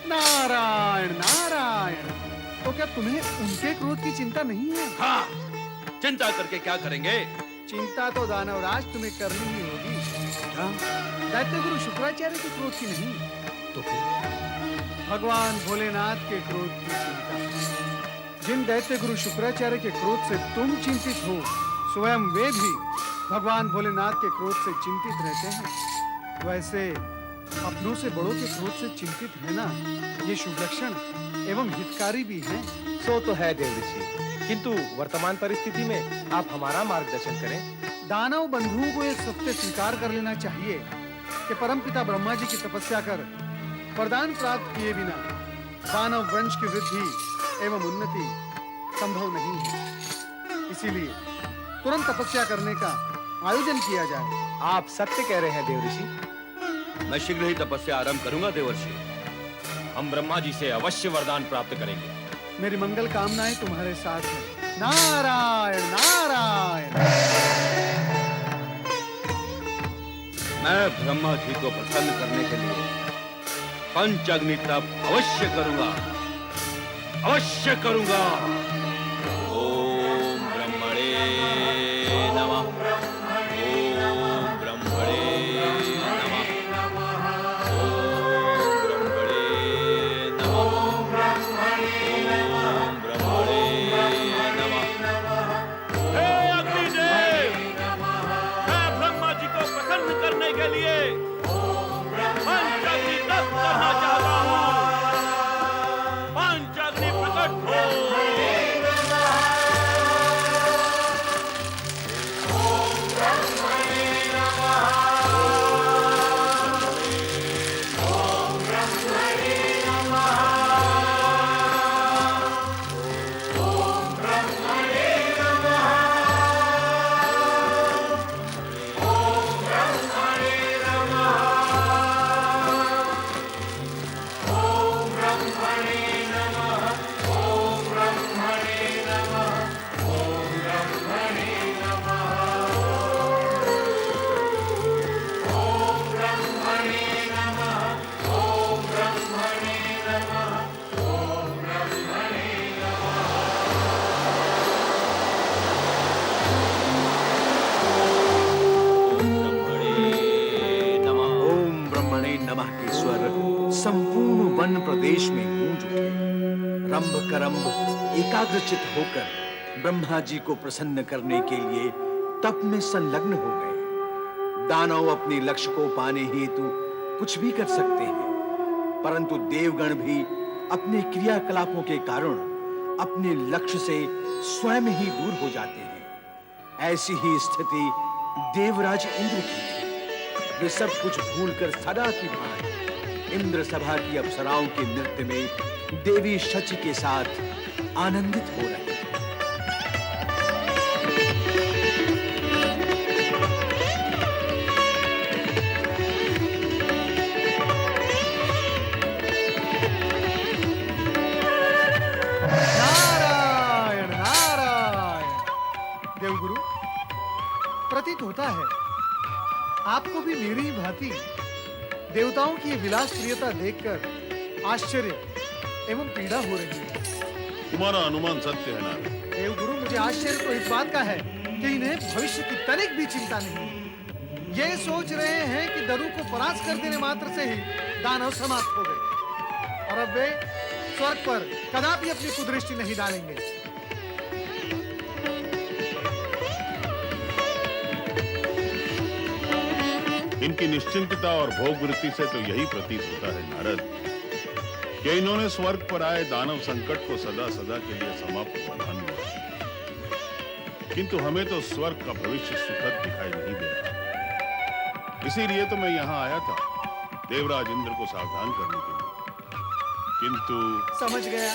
Speaker 7: नारायण नारायण। तो क्या तुम्हें उनके क्रोध की चिंता नहीं है?
Speaker 11: हाँ, चिंता करके क्या करेंगे?
Speaker 7: चिंता तो दानवराज तुम्हें करनी ही होगी। दैत्य गुरु शुक्राचार्य के क्रोध की नहीं,
Speaker 10: तो फिर
Speaker 7: भगवान भोलेनाथ के क्रोध की चिंता। जिन दैत्य गुरु शुक्राचार्य के क्रोध से तुम चिंतित हो, स्वयं वे भी भगवान भोलेनाथ के क्रोध से चिंतित रहते हैं। वैसे अपनों से बड़ों के क्रोध से चिंतित रहना ये शुभ लक्षण एवं हितकारी भी है।
Speaker 10: सो तो है देव ऋषि, किंतु वर्तमान परिस्थिति में आप हमारा मार्गदर्शन करें।
Speaker 7: दानव बंधुओं को यह सत्य स्वीकार कर लेना चाहिए कि परमपिता ब्रह्मा जी की तपस्या कर वरदान प्राप्त किए बिना दानव वंश की वृद्धि एवं उन्नति संभव नहीं है। इसीलिए तुरंत तपस्या करने का आयोजन किया जाए।
Speaker 10: आप सत्य कह रहे हैं देव ऋषि।
Speaker 11: मैं शीघ्र ही तपस्या आरंभ करूंगा देवर्षि।
Speaker 3: हम ब्रह्मा जी से अवश्य वरदान प्राप्त करेंगे।
Speaker 7: मेरी मंगल कामनाएं तुम्हारे साथ हैं। नारायण नारायण।
Speaker 11: मैं ब्रह्मा जी को प्रसन्न करने के लिए पंच अग्नि तप अवश्य करूंगा, अवश्य करूंगा। ओम ब्रह्मणे नमः। ओम ब्रह्मणे नमः। ओम ब्रह्मणे नमः। ओम ब्रह्मणे नमः।
Speaker 3: हे अग्निदेव, मैं ब्रह्मा जी को प्रसन्न करने के लिए पंचाग्नि तप करना चाहता हूँ। पंचाग्नि प्रकट हो।
Speaker 12: संपूर्ण वन प्रदेश में गूंज उठे। रंभ करम्भ एकाग्रचित होकर ब्रह्मा जी को प्रसन्न करने के लिए तप में संलग्न हो गए। दानव अपने लक्ष्य को पाने हेतु कुछ भी कर सकते हैं, परंतु देवगण भी अपने क्रियाकलापों के कारण अपने लक्ष्य से स्वयं ही दूर हो जाते हैं। ऐसी ही स्थिति देवराज इंद्र की थी। वे सब कुछ भूलकर सदा की भांति इंद्र सभा की अप्सराओं के नृत्य में देवी शची के साथ आनंदित हो रहे थे।
Speaker 7: नारायण नारायण। देवगुरु, प्रतीत होता है आपको भी मेरी ही भांति देवताओं की ये विलास प्रियता देखकर आश्चर्य एवं पीड़ा हो रही है।
Speaker 1: तुम्हारा अनुमान सत्य है नारद।
Speaker 7: देवगुरु, मुझे आश्चर्य तो इस बात का है कि इन्हें भविष्य की तनिक भी चिंता नहीं। ये सोच रहे हैं कि दरु को परास्त कर देने मात्र से ही दानव समाप्त हो गए और अब वे स्वर्ग पर कदापि अपनी कुदृष्टि नहीं डालेंगे।
Speaker 1: इनकी निश्चिंतता और भोग वृत्ति से तो यही प्रतीत होता है नारद कि इन्होंने स्वर्ग पर आए दानव संकट को सदा सदा के लिए समाप्त मान लिया। किंतु हमें तो स्वर्ग का भविष्य सुखद दिखाई नहीं दे रहा। इसीलिए तो मैं यहाँ आया था देवराज इंद्र को सावधान करने के लिए। किंतु
Speaker 7: समझ गया।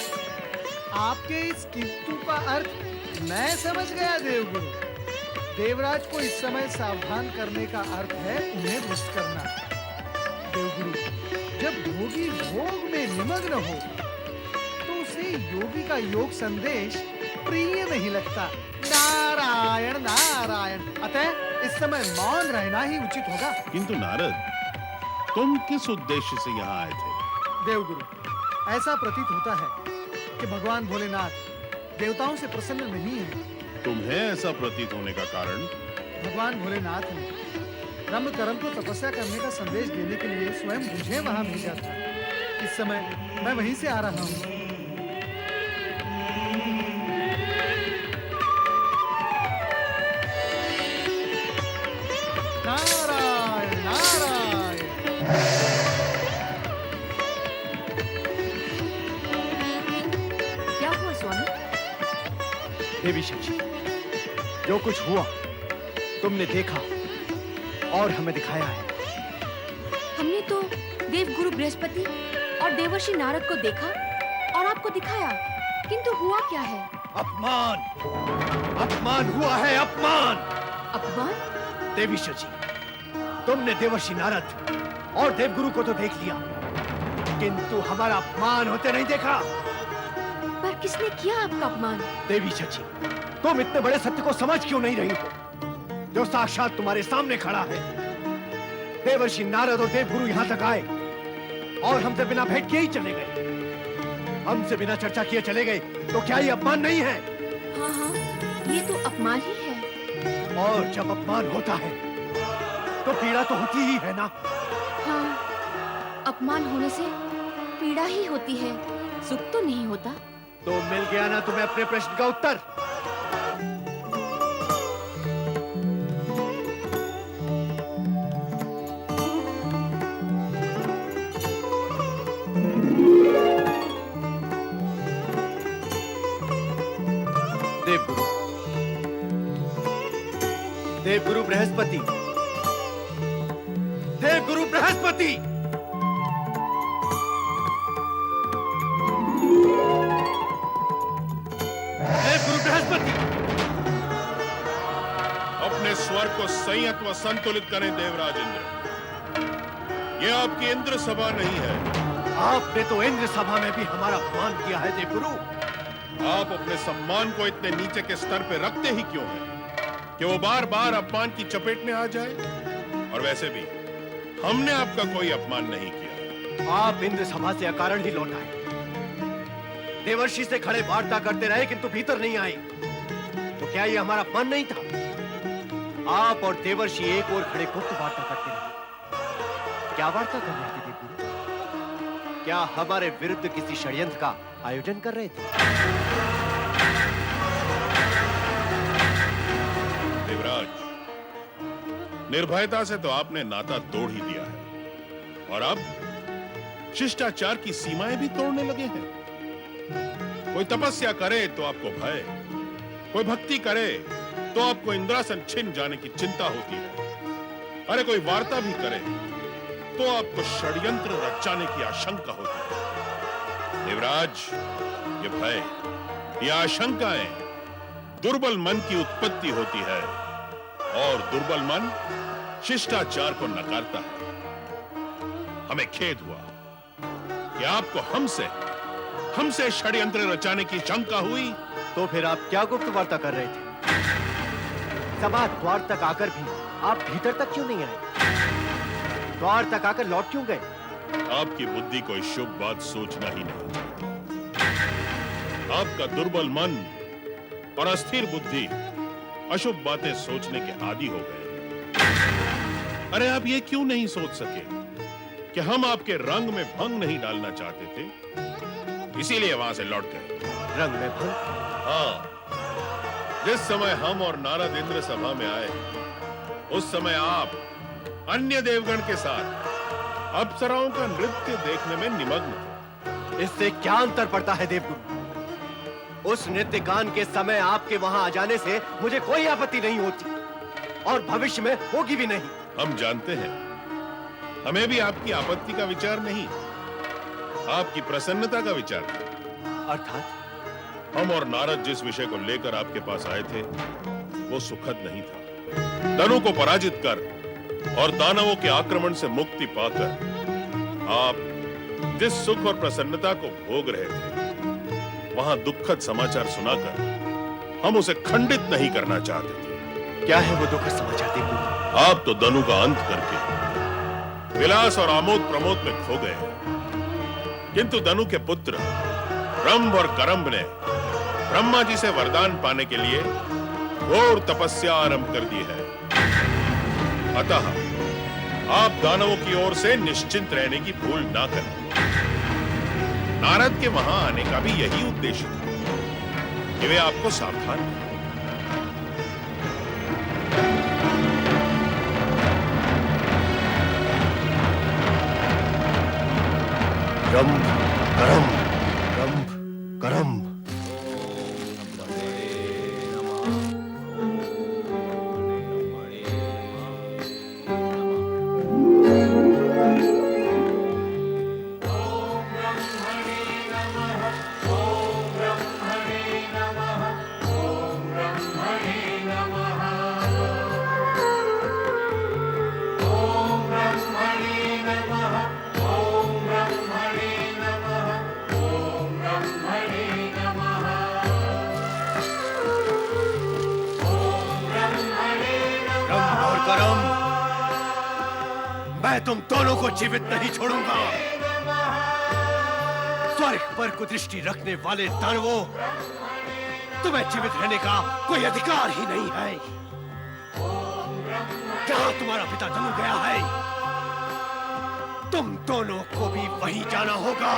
Speaker 7: आपके इस किंतु का अर्थ मैं समझ गया देवगुरु। देवराज को इस समय सावधान करने का अर्थ है उन्हें रुष्ट करना। देवगुरु, जब भोगी भोग में निमग्न हो तो उसे योगी का योग संदेश प्रिय नहीं लगता। नारायण नारायण। अतः इस समय मौन रहना ही उचित होगा।
Speaker 1: किंतु नारद, तुम किस उद्देश्य से यहाँ आए थे?
Speaker 7: देवगुरु, ऐसा प्रतीत होता है कि भगवान भोलेनाथ देवताओं से प्रसन्न नहीं है।
Speaker 1: तुम्हें ऐसा प्रतीत होने का कारण?
Speaker 7: भगवान भोलेनाथ ने ब्रह्मकर्म को तपस्या करने का संदेश देने के लिए स्वयं मुझे वहां भेजा था। इस समय मैं वहीं से आ रहा हूँ। नारायण नारायण।
Speaker 5: क्या हुआ स्वामी?
Speaker 9: देवी शची, जो कुछ हुआ तुमने देखा और हमें दिखाया है।
Speaker 5: हमने तो देवगुरु बृहस्पति और देवर्षि नारद को देखा और आपको दिखाया, किंतु हुआ क्या है?
Speaker 9: अपमान, अपमान हुआ है, अपमान।
Speaker 5: अपमान?
Speaker 9: देवी शची, तुमने देवर्षि नारद और देवगुरु को तो देख लिया, किंतु हमारा अपमान होते नहीं देखा।
Speaker 5: पर किसने किया आपका अपमान?
Speaker 9: देवी शची, तुम इतने बड़े सत्य को समझ क्यों नहीं रही हो, जो साक्षात तुम्हारे सामने खड़ा है। देवर्षि नारद और देवगुरु यहाँ तक आए और हमसे बिना भेंट किए ही चले गए। हमसे बिना चर्चा किए चले गए, तो क्या ये अपमान नहीं है?
Speaker 5: हाँ हाँ, ये तो अपमान ही है।
Speaker 9: और जब अपमान होता है तो पीड़ा तो होती ही है ना।
Speaker 5: हाँ, अपमान होने से पीड़ा ही होती है, सुख तो नहीं होता।
Speaker 9: तो मिल गया ना तुम्हें अपने प्रश्न का उत्तर। देवगुरु, देवगुरु बृहस्पति, देवगुरु बृहस्पति। देवगुरु बृहस्पति,
Speaker 1: अपने स्वर को संयत व संतुलित करें देवराज इंद्र। ये आपकी इंद्र सभा नहीं है।
Speaker 9: आपने तो इंद्र सभा में भी हमारा अपमान किया है देवगुरु।
Speaker 1: आप अपने सम्मान को इतने नीचे के स्तर पे रखते ही क्यों हैं? कि वो बार बार अपमान की चपेट में आ जाए? और वैसे भी हमने आपका कोई अपमान नहीं किया।
Speaker 9: आप इंद्र सभा से अकारण ही लौट आए। देवर्षि से खड़े वार्ता करते रहे, किंतु भीतर नहीं आए। तो क्या ये हमारा अपमान नहीं था? आप और देवर्षि एक और खड़े गुप्त वार्ता करते रहे। क्या वार्ता कर रहे थे देवगुरु? क्या हमारे विरुद्ध किसी षड्यंत्र का आयोजन कर रहे थे?
Speaker 1: देवराज, निर्भयता से तो आपने नाता तोड़ ही दिया है। और अब
Speaker 13: शिष्टाचार की सीमाएं भी तोड़ने लगे हैं। कोई तपस्या करे तो आपको भय, कोई भक्ति करे तो आपको इंद्रासन छिन जाने की चिंता होती है। अरे कोई वार्ता भी करे तो आपको षड्यंत्र रचाने की आशंका होती है। देवराज, ये भय, ये आशंकाएं दुर्बल मन की उत्पत्ति होती है और दुर्बल मन शिष्टाचार को नकारता है। हमें खेद हुआ कि आपको हमसे षड्यंत्र रचाने की शंका हुई।
Speaker 9: तो फिर आप क्या गुप्त वार्ता कर रहे थे? सभा द्वार तक आकर भी आप भीतर तक क्यों नहीं आए? द्वार तक आकर लौट क्यों गए?
Speaker 13: आपकी बुद्धि कोई शुभ बात सोचना ही नहीं चाहती। आपका दुर्बल मन और अस्थिर बुद्धि अशुभ बातें सोचने के आदी हो गए। अरे आप ये क्यों नहीं सोच सके कि हम आपके रंग में भंग नहीं डालना चाहते थे, इसीलिए वहां से लौट गए।
Speaker 9: रंग में भंग?
Speaker 13: हाँ, जिस समय हम और नारद इंद्र सभा में आए, उस समय आप अन्य देवगण के साथ अप्सराओं का नृत्य देखने में निमग्न थे।
Speaker 9: इससे क्या अंतर पड़ता है देवगुरु? उस नृत्य गान के समय आपके वहां आ जाने से मुझे कोई आपत्ति नहीं होती और भविष्य में होगी भी नहीं।
Speaker 13: हम जानते हैं, हमें भी आपकी आपत्ति का विचार नहीं, आपकी प्रसन्नता का विचार था।
Speaker 9: अर्थात?
Speaker 13: हम और नारद जिस विषय को लेकर आपके पास आए थे, वो सुखद नहीं था। दनु को पराजित कर और दानवों के आक्रमण से मुक्ति पाकर आप जिस सुख और प्रसन्नता को भोग रहे थे, वहां दुखद समाचार सुनाकर हम उसे खंडित नहीं करना चाहते थे।
Speaker 9: क्या है वो दुखद समाचार देवगुरु?
Speaker 13: आप तो दनु का अंत करके विलास और आमोद प्रमोद में खो गए, किंतु दनु के पुत्र रंभ और करम्भ ने ब्रह्मा जी से वरदान पाने के लिए घोर तपस्या आरंभ कर दी है। अतः आप दानवों की ओर से निश्चिंत रहने की भूल ना करें। नारद के वहां आने का भी यही उद्देश्य था कि वे आपको सावधान करें।
Speaker 9: रंभ करम्भ, रंभ करम्भ। मैं तुम दोनों को जीवित नहीं छोड़ूंगा। स्वर्ग पर कुदृष्टि रखने वाले दानवों, तुम्हें जीवित रहने का कोई अधिकार ही नहीं है। जहां तुम्हारा पिता दनु गया है, तुम दोनों को भी वहीं जाना होगा।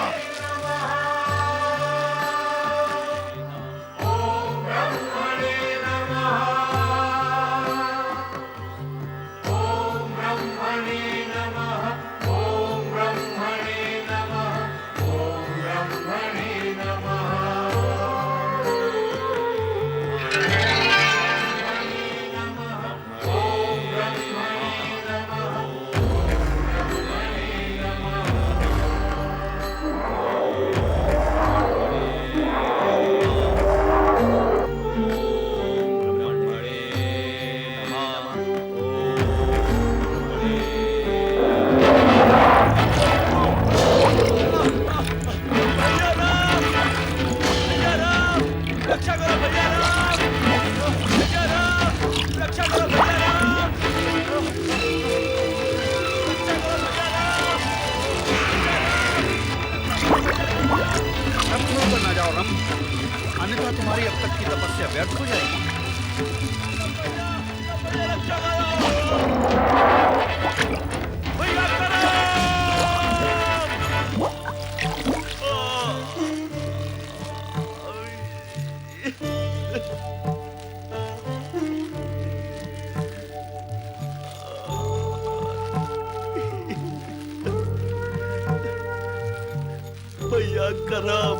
Speaker 12: करम।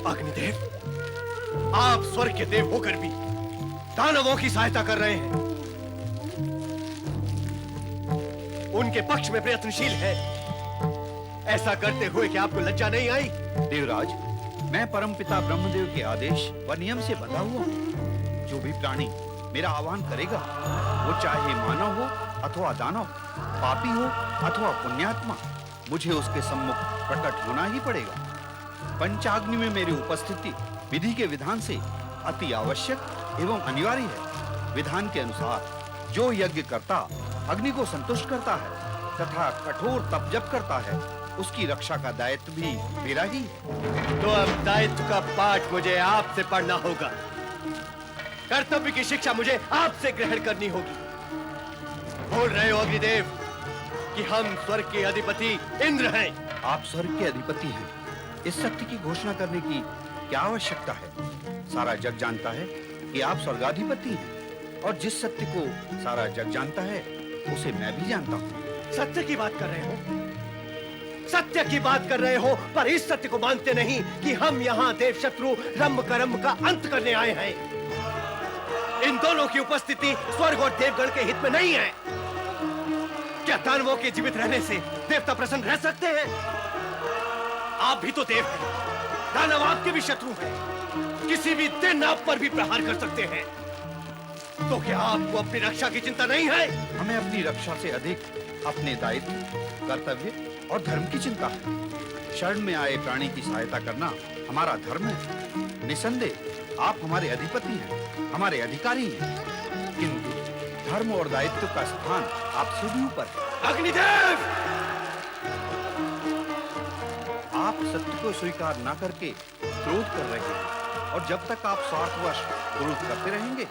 Speaker 3: अग्निदेव, आप स्वर्ग के देव होकर भी दानवों की सहायता कर रहे हैं, उनके पक्ष में प्रयत्नशील है। ऐसा करते हुए क्या आपको लज्जा नहीं आई?
Speaker 12: देवराज, मैं परमपिता ब्रह्मदेव के आदेश व नियम से बंधा हुआ हूँ। जो भी प्राणी मेरा आह्वान करेगा, वो चाहे मानव हो अथवा दानव, पापी हो अथवा पुण्यात्मा, मुझे उसके सम्मुख प्रकट होना ही पड़ेगा। पंचाग्नि में मेरी उपस्थिति विधि के विधान से अति आवश्यक एवं अनिवार्य है। विधान के अनुसार जो यज्ञ करता अग्नि को संतुष्ट करता है तथा कठोर तप जप करता है, उसकी रक्षा का दायित्व भी मेरा ही है।
Speaker 3: तो अब दायित्व का पाठ मुझे आपसे पढ़ना होगा, कर्तव्य की शिक्षा मुझे आपसे ग्रहण करनी होगी। बोल रहे हो अग्निदेव कि हम स्वर्ग के अधिपति इंद्र हैं।
Speaker 12: आप स्वर्ग के अधिपति हैं, इस सत्य की घोषणा करने की क्या आवश्यकता है? सारा जग जानता है कि आप स्वर्गाधिपति हैं, और जिस सत्य को सारा जग जानता है उसे मैं भी जानता हूँ।
Speaker 3: सत्य की बात कर रहे हो, सत्य की बात कर रहे हो, पर इस सत्य को मानते नहीं कि हम यहाँ देव शत्रु रंभ करम का अंत करने आए हैं। इन दोनों की उपस्थिति स्वर्ग और देवगण के हित में नहीं है। क्या दानवों के जीवित रहने से देवता प्रसन्न रह सकते हैं? आप भी तो देव हैं, दानव आपके भी शत्रु हैं, किसी भी दिन आप पर भी प्रहार कर सकते हैं। तो क्या आपको अपनी रक्षा की चिंता नहीं है?
Speaker 12: हमें अपनी रक्षा से अधिक अपने दायित्व, कर्तव्य और धर्म की चिंता है। शरण में आए प्राणी की सहायता करना हमारा धर्म है। निसंदेह आप हमारे अधिपति हैं, हमारे अधिकारी हैं, किंतु धर्म और दायित्व का स्थान आपसे भी ऊपर है।
Speaker 3: अग्निदेव,
Speaker 12: आप सत्य को स्वीकार न करके क्रोध कर रहे हैं, और जब तक आप स्वार्थवश क्रोध करते रहेंगे,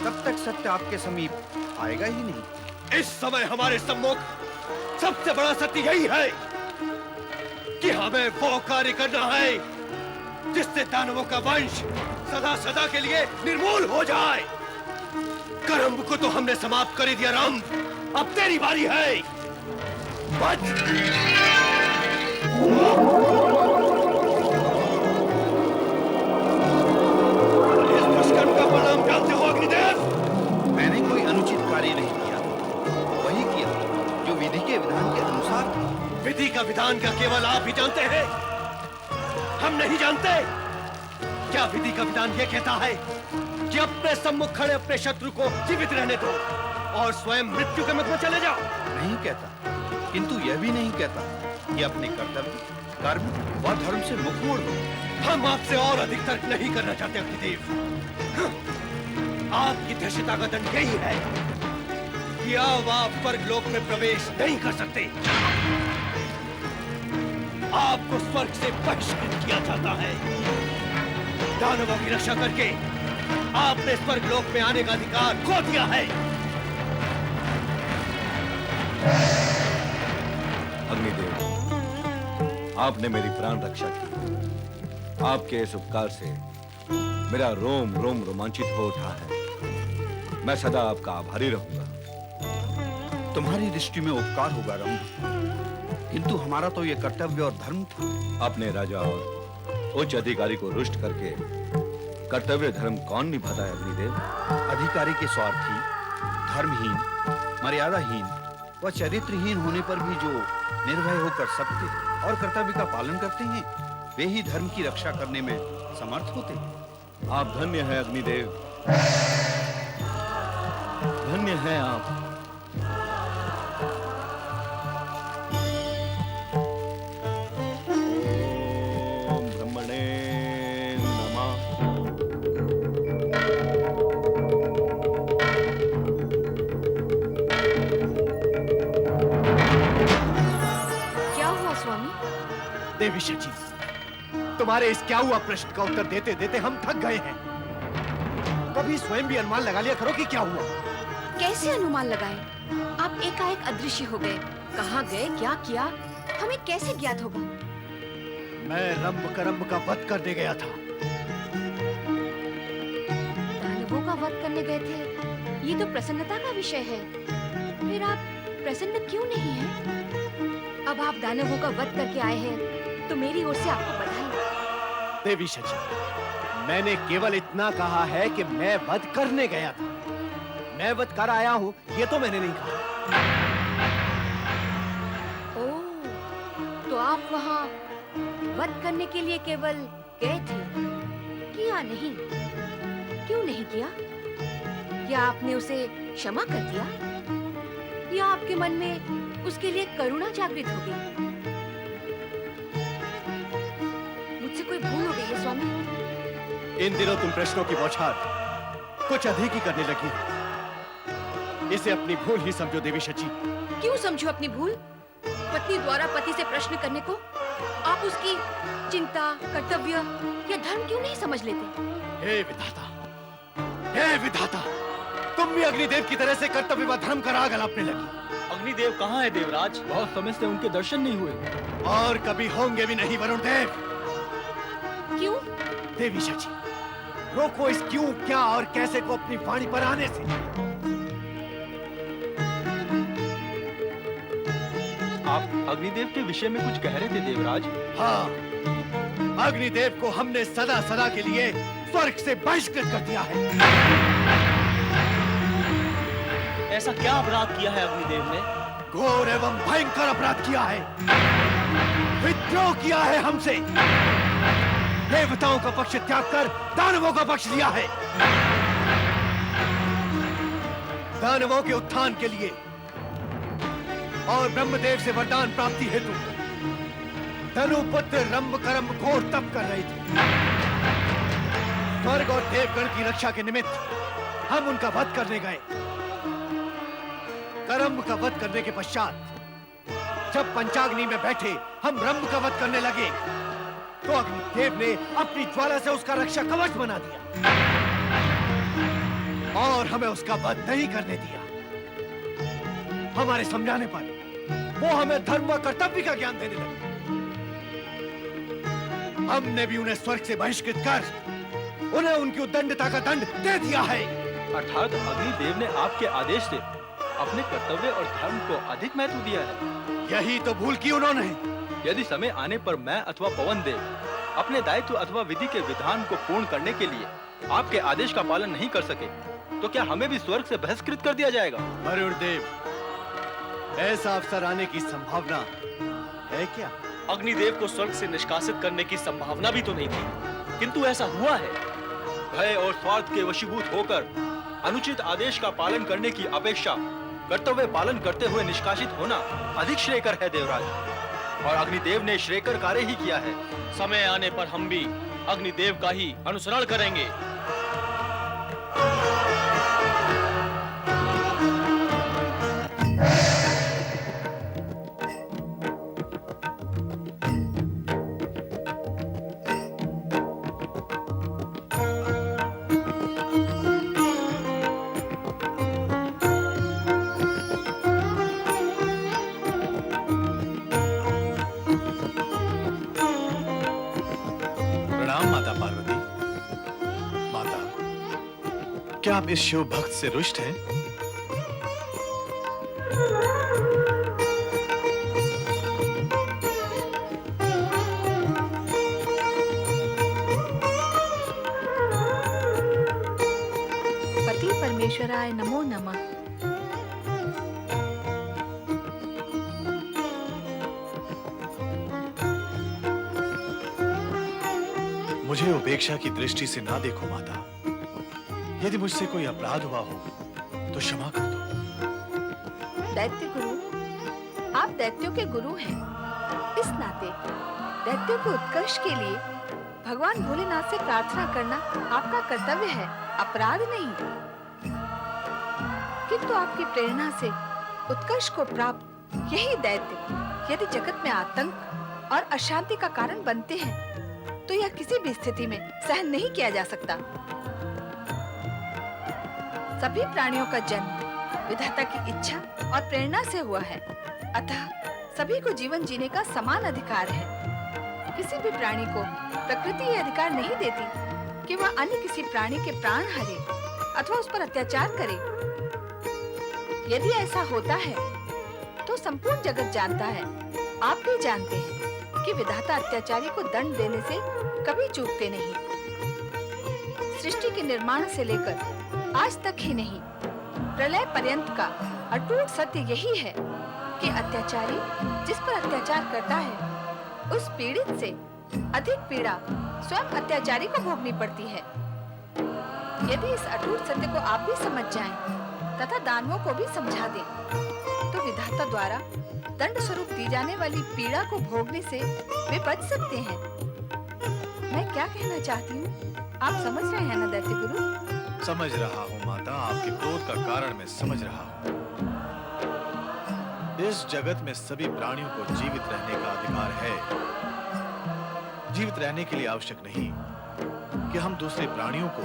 Speaker 12: तब तक सत्य आपके समीप आएगा ही नहीं।
Speaker 3: इस समय हमारे सम्मुख सबसे बड़ा सत्य यही है कि हमें वो कार्य करना है जिससे दानवों का वंश सदा सदा के लिए निर्मूल हो जाए। करम्ब को तो हमने समाप्त कर ही दिया रंभ, अब तेरी बारी है। इस दुष्कर्म का परिणाम जानते हो अग्निदेव?
Speaker 12: मैंने कोई अनुचित कार्य नहीं किया, वही किया जो विधि के विधान के अनुसार था।
Speaker 3: विधि का विधान का केवल आप ही जानते हैं, हम नहीं जानते। क्या विधि का विधान ये कहता है कि अपने सम्मुख खड़े अपने शत्रु को जीवित रहने दो और स्वयं मृत्यु के मुख में चले जाओ?
Speaker 12: नहीं कहता, किंतु यह भी नहीं कहता कि अपने कर्तव्य, कर्म व धर्म से मुख मोड़ दो।
Speaker 3: हम आपसे और अधिक तर्क नहीं करना चाहते अग्निदेव। आपकी धृष्टता का दंड यही है कि अब आप स्वर्ग लोक में प्रवेश नहीं कर सकते। आपको स्वर्ग से बहिष्कृत किया जाता है। दानवों की रक्षा करके आपने स्वर्ग लोक में आने का अधिकार खो दिया है।
Speaker 2: अग्निदेव, आपने मेरी प्राण रक्षा की। आपके इस उपकार से मेरा रोम रोम रोमांचित हो उठा है। मैं सदा आपका आभारी रहूंगा।
Speaker 12: तुम्हारी दृष्टि में उपकार होगा रंभ, किंतु हमारा तो यह कर्तव्य और धर्म था।
Speaker 2: अपने राजा और उच्च अधिकारी को रुष्ट करके कर्तव्य धर्म कौन निभाता है अग्निदेव?
Speaker 12: अधिकारी के स्वार्थी, धर्महीन, मर्यादाहीन व चरित्रहीन होने पर भी जो निर्भय होकर सत्य और कर्तव्य का पालन करते हैं, वे ही धर्म की रक्षा करने में समर्थ होते हैं।
Speaker 2: आप धन्य हैं अग्निदेव, धन्य हैं आप। ओम ब्रह्मणे नमः।
Speaker 5: क्या हुआ स्वामी?
Speaker 3: देवी शची, तुम्हारे इस क्या हुआ प्रश्न का उत्तर देते देते हम थक गए हैं। कभी स्वयं भी अनुमान लगा लिया करो कि क्या हुआ।
Speaker 5: कैसे अनुमान लगाएं? आप एकाएक अदृश्य हो गए। कहाँ गए, क्या किया, हमें कैसे ज्ञात होगा?
Speaker 3: मैं रंभ करम्ब का वध करने गया था।
Speaker 5: दानवों का वध करने गए थे, ये तो प्रसन्नता का विषय है। फिर आप
Speaker 14: प्रसन्न क्यों नहीं हैं? अब आप दानवों का वध करके आए हैं तो मेरी ओर से आपको बधाई।
Speaker 12: देवी शची, मैंने केवल इतना कहा है कि मैं वध करने गया था। मैं वध कर आया हूँ ये तो मैंने नहीं कहा।
Speaker 14: ओह, तो आप वहाँ वध करने के लिए केवल गए थे, किया नहीं? क्यों नहीं किया? क्या आपने उसे क्षमा कर दिया या आपके मन में उसके लिए करुणा जागृत हो गई? मुझसे कोई भूल हो गई है स्वामी?
Speaker 12: इन दिनों तुम प्रश्नों की बौछार कुछ अधिक ही करने लगी। इसे अपनी भूल ही समझो देवी शची।
Speaker 14: क्यों समझो अपनी भूल? पत्नी द्वारा पति से प्रश्न करने को आप उसकी चिंता, कर्तव्य या धर्म क्यों नहीं समझ लेते?
Speaker 12: हे विधाता, हे विधाता, तुम भी अग्निदेव की तरह से कर्तव्य व धर्म का राग अलापने लगी।
Speaker 8: अग्निदेव कहाँ है देवराज? बहुत समय से उनके दर्शन नहीं हुए।
Speaker 12: और कभी होंगे भी नहीं वरुण देव।
Speaker 14: क्यों?
Speaker 12: देवी शची, रोको इस क्यों, क्या और कैसे को अपनी वाणी पर आने से।
Speaker 8: आप अग्निदेव के विषय में कुछ कह रहे थे देवराज?
Speaker 12: हाँ, अग्निदेव को हमने सदा सदा के लिए स्वर्ग से बहिष्कृत कर दिया है।
Speaker 8: ऐसा क्या अपराध किया है अग्निदेव ने?
Speaker 12: घोर एवं भयंकर अपराध किया है। विद्रोह किया है हमसे। देवताओं का पक्ष त्याग कर दानवों का पक्ष लिया है। दानवों के उत्थान के लिए और ब्रह्मदेव से वरदान प्राप्ति हेतु धनुपुत्र रंभकरंभ घोर तप कर रहे थे। स्वर्ग और देवगण की रक्षा के निमित्त हम उनका वध करने गए। करंभ का वध करने के पश्चात जब पंचाग्नि में बैठे हम रंभ का वध करने लगे तो अग्निदेव ने अपनी ज्वाला से उसका रक्षा कवच बना दिया और हमें उसका वध नहीं करने दिया। हमारे समझाने पर वो हमें धर्म व कर्तव्य का ज्ञान देने लगे। हमने भी उन्हें स्वर्ग से बहिष्कृत कर उन्हें उनकी उद्दंडता का दंड दे दिया है।
Speaker 8: अर्थात अग्निदेव ने आपके आदेश से अपने कर्तव्य और धर्म को अधिक महत्व दिया है।
Speaker 12: यही तो भूल की उन्होंने।
Speaker 8: यदि समय आने पर मैं अथवा पवन देव अपने दायित्व अथवा विधि के विधान को पूर्ण करने के लिए आपके आदेश का पालन नहीं कर सके तो क्या हमें भी स्वर्ग से बहिष्कृत कर दिया जाएगा?
Speaker 12: वरुण देव, ऐसा अवसर आने की संभावना है क्या?
Speaker 8: अग्निदेव को स्वर्ग से निष्कासित करने की संभावना भी तो नहीं थी, किंतु ऐसा हुआ है। भय और स्वार्थ के वशीभूत होकर अनुचित आदेश का पालन करने की अपेक्षा कर्तव्य पालन करते हुए निष्कासित होना अधिक श्रेयकर है देवराज, और अग्निदेव ने श्रेयकर कार्य ही किया है। समय आने पर हम भी अग्निदेव का ही अनुसरण करेंगे।
Speaker 6: क्या आप इस शिव भक्त से रुष्ट हैं?
Speaker 5: पति परमेश्वराय नमो नमः।
Speaker 6: मुझे उपेक्षा की दृष्टि से ना देखो माता। यदि मुझसे कोई अपराध हुआ हो तो क्षमा कर दो।
Speaker 5: दैत्य गुरु, आप दैत्यों के गुरु हैं। इस नाते दैत्यों के उत्कर्ष के लिए भगवान भोलेनाथ से प्रार्थना करना आपका कर्तव्य है, अपराध नहीं। किंतु आपकी प्रेरणा से उत्कर्ष को प्राप्त यही दैत्य यदि जगत में आतंक और अशांति का कारण बनते हैं तो यह किसी भी स्थिति में सहन नहीं किया जा सकता। सभी प्राणियों का जन्म विधाता की इच्छा और प्रेरणा से हुआ है, अतः सभी को जीवन जीने का समान अधिकार है। किसी भी प्राणी को प्रकृति ये अधिकार नहीं देती कि वह अन्य किसी प्राणी के प्राण हरे अथवा उस पर अत्याचार करे। यदि ऐसा होता है तो संपूर्ण जगत जानता है, आप भी जानते हैं कि विधाता अत्याचारी को दंड देने से कभी चूकते नहीं। सृष्टि के निर्माण से लेकर आज तक ही नहीं, प्रलय पर्यंत का अटूट सत्य यही है कि अत्याचारी जिस पर अत्याचार करता है, उस पीड़ित से अधिक पीड़ा स्वयं अत्याचारी को भोगनी पड़ती है। यदि इस अटूट सत्य को आप भी समझ जाएं तथा दानवों को भी समझा दें, तो विधाता द्वारा दंड स्वरूप दी जाने वाली पीड़ा को भोगने से वे बच सकते हैं। मैं क्या कहना चाहती हूँ, आप समझ रहे हैं ना दैत्य गुरु?
Speaker 6: समझ रहा हूँ माता, आपके क्रोध का कारण मैं समझ रहा हूँ। इस जगत में सभी प्राणियों को जीवित रहने का अधिकार है। जीवित रहने के लिए आवश्यक नहीं कि हम दूसरे प्राणियों को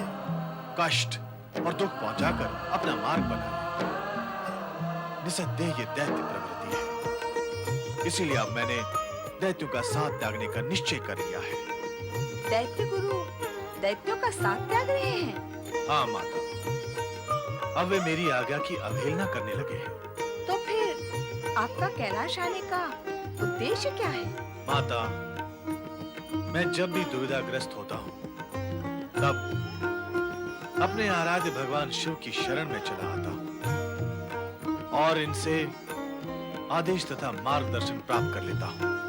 Speaker 6: कष्ट और दुख पहुंचाकर अपना मार्ग बना लें। निस्संदेह ये दैत्य प्रवृत्ति है। इसीलिए अब मैंने दैत्यों का साथ त्यागने का निश्चय कर लिया है।
Speaker 5: दैत्य गुरु दैत्यों का साथ त्याग रहे हैं?
Speaker 6: हाँ माता, अब वे मेरी आज्ञा की अवहेलना करने लगे हैं।
Speaker 5: तो फिर आपका कैलाश आने का उद्देश्य क्या है?
Speaker 6: माता, मैं जब भी दुविधाग्रस्त होता हूँ, तब अपने आराध्य भगवान शिव की शरण में चला आता हूँ और इनसे आदेश तथा मार्गदर्शन प्राप्त कर लेता हूँ।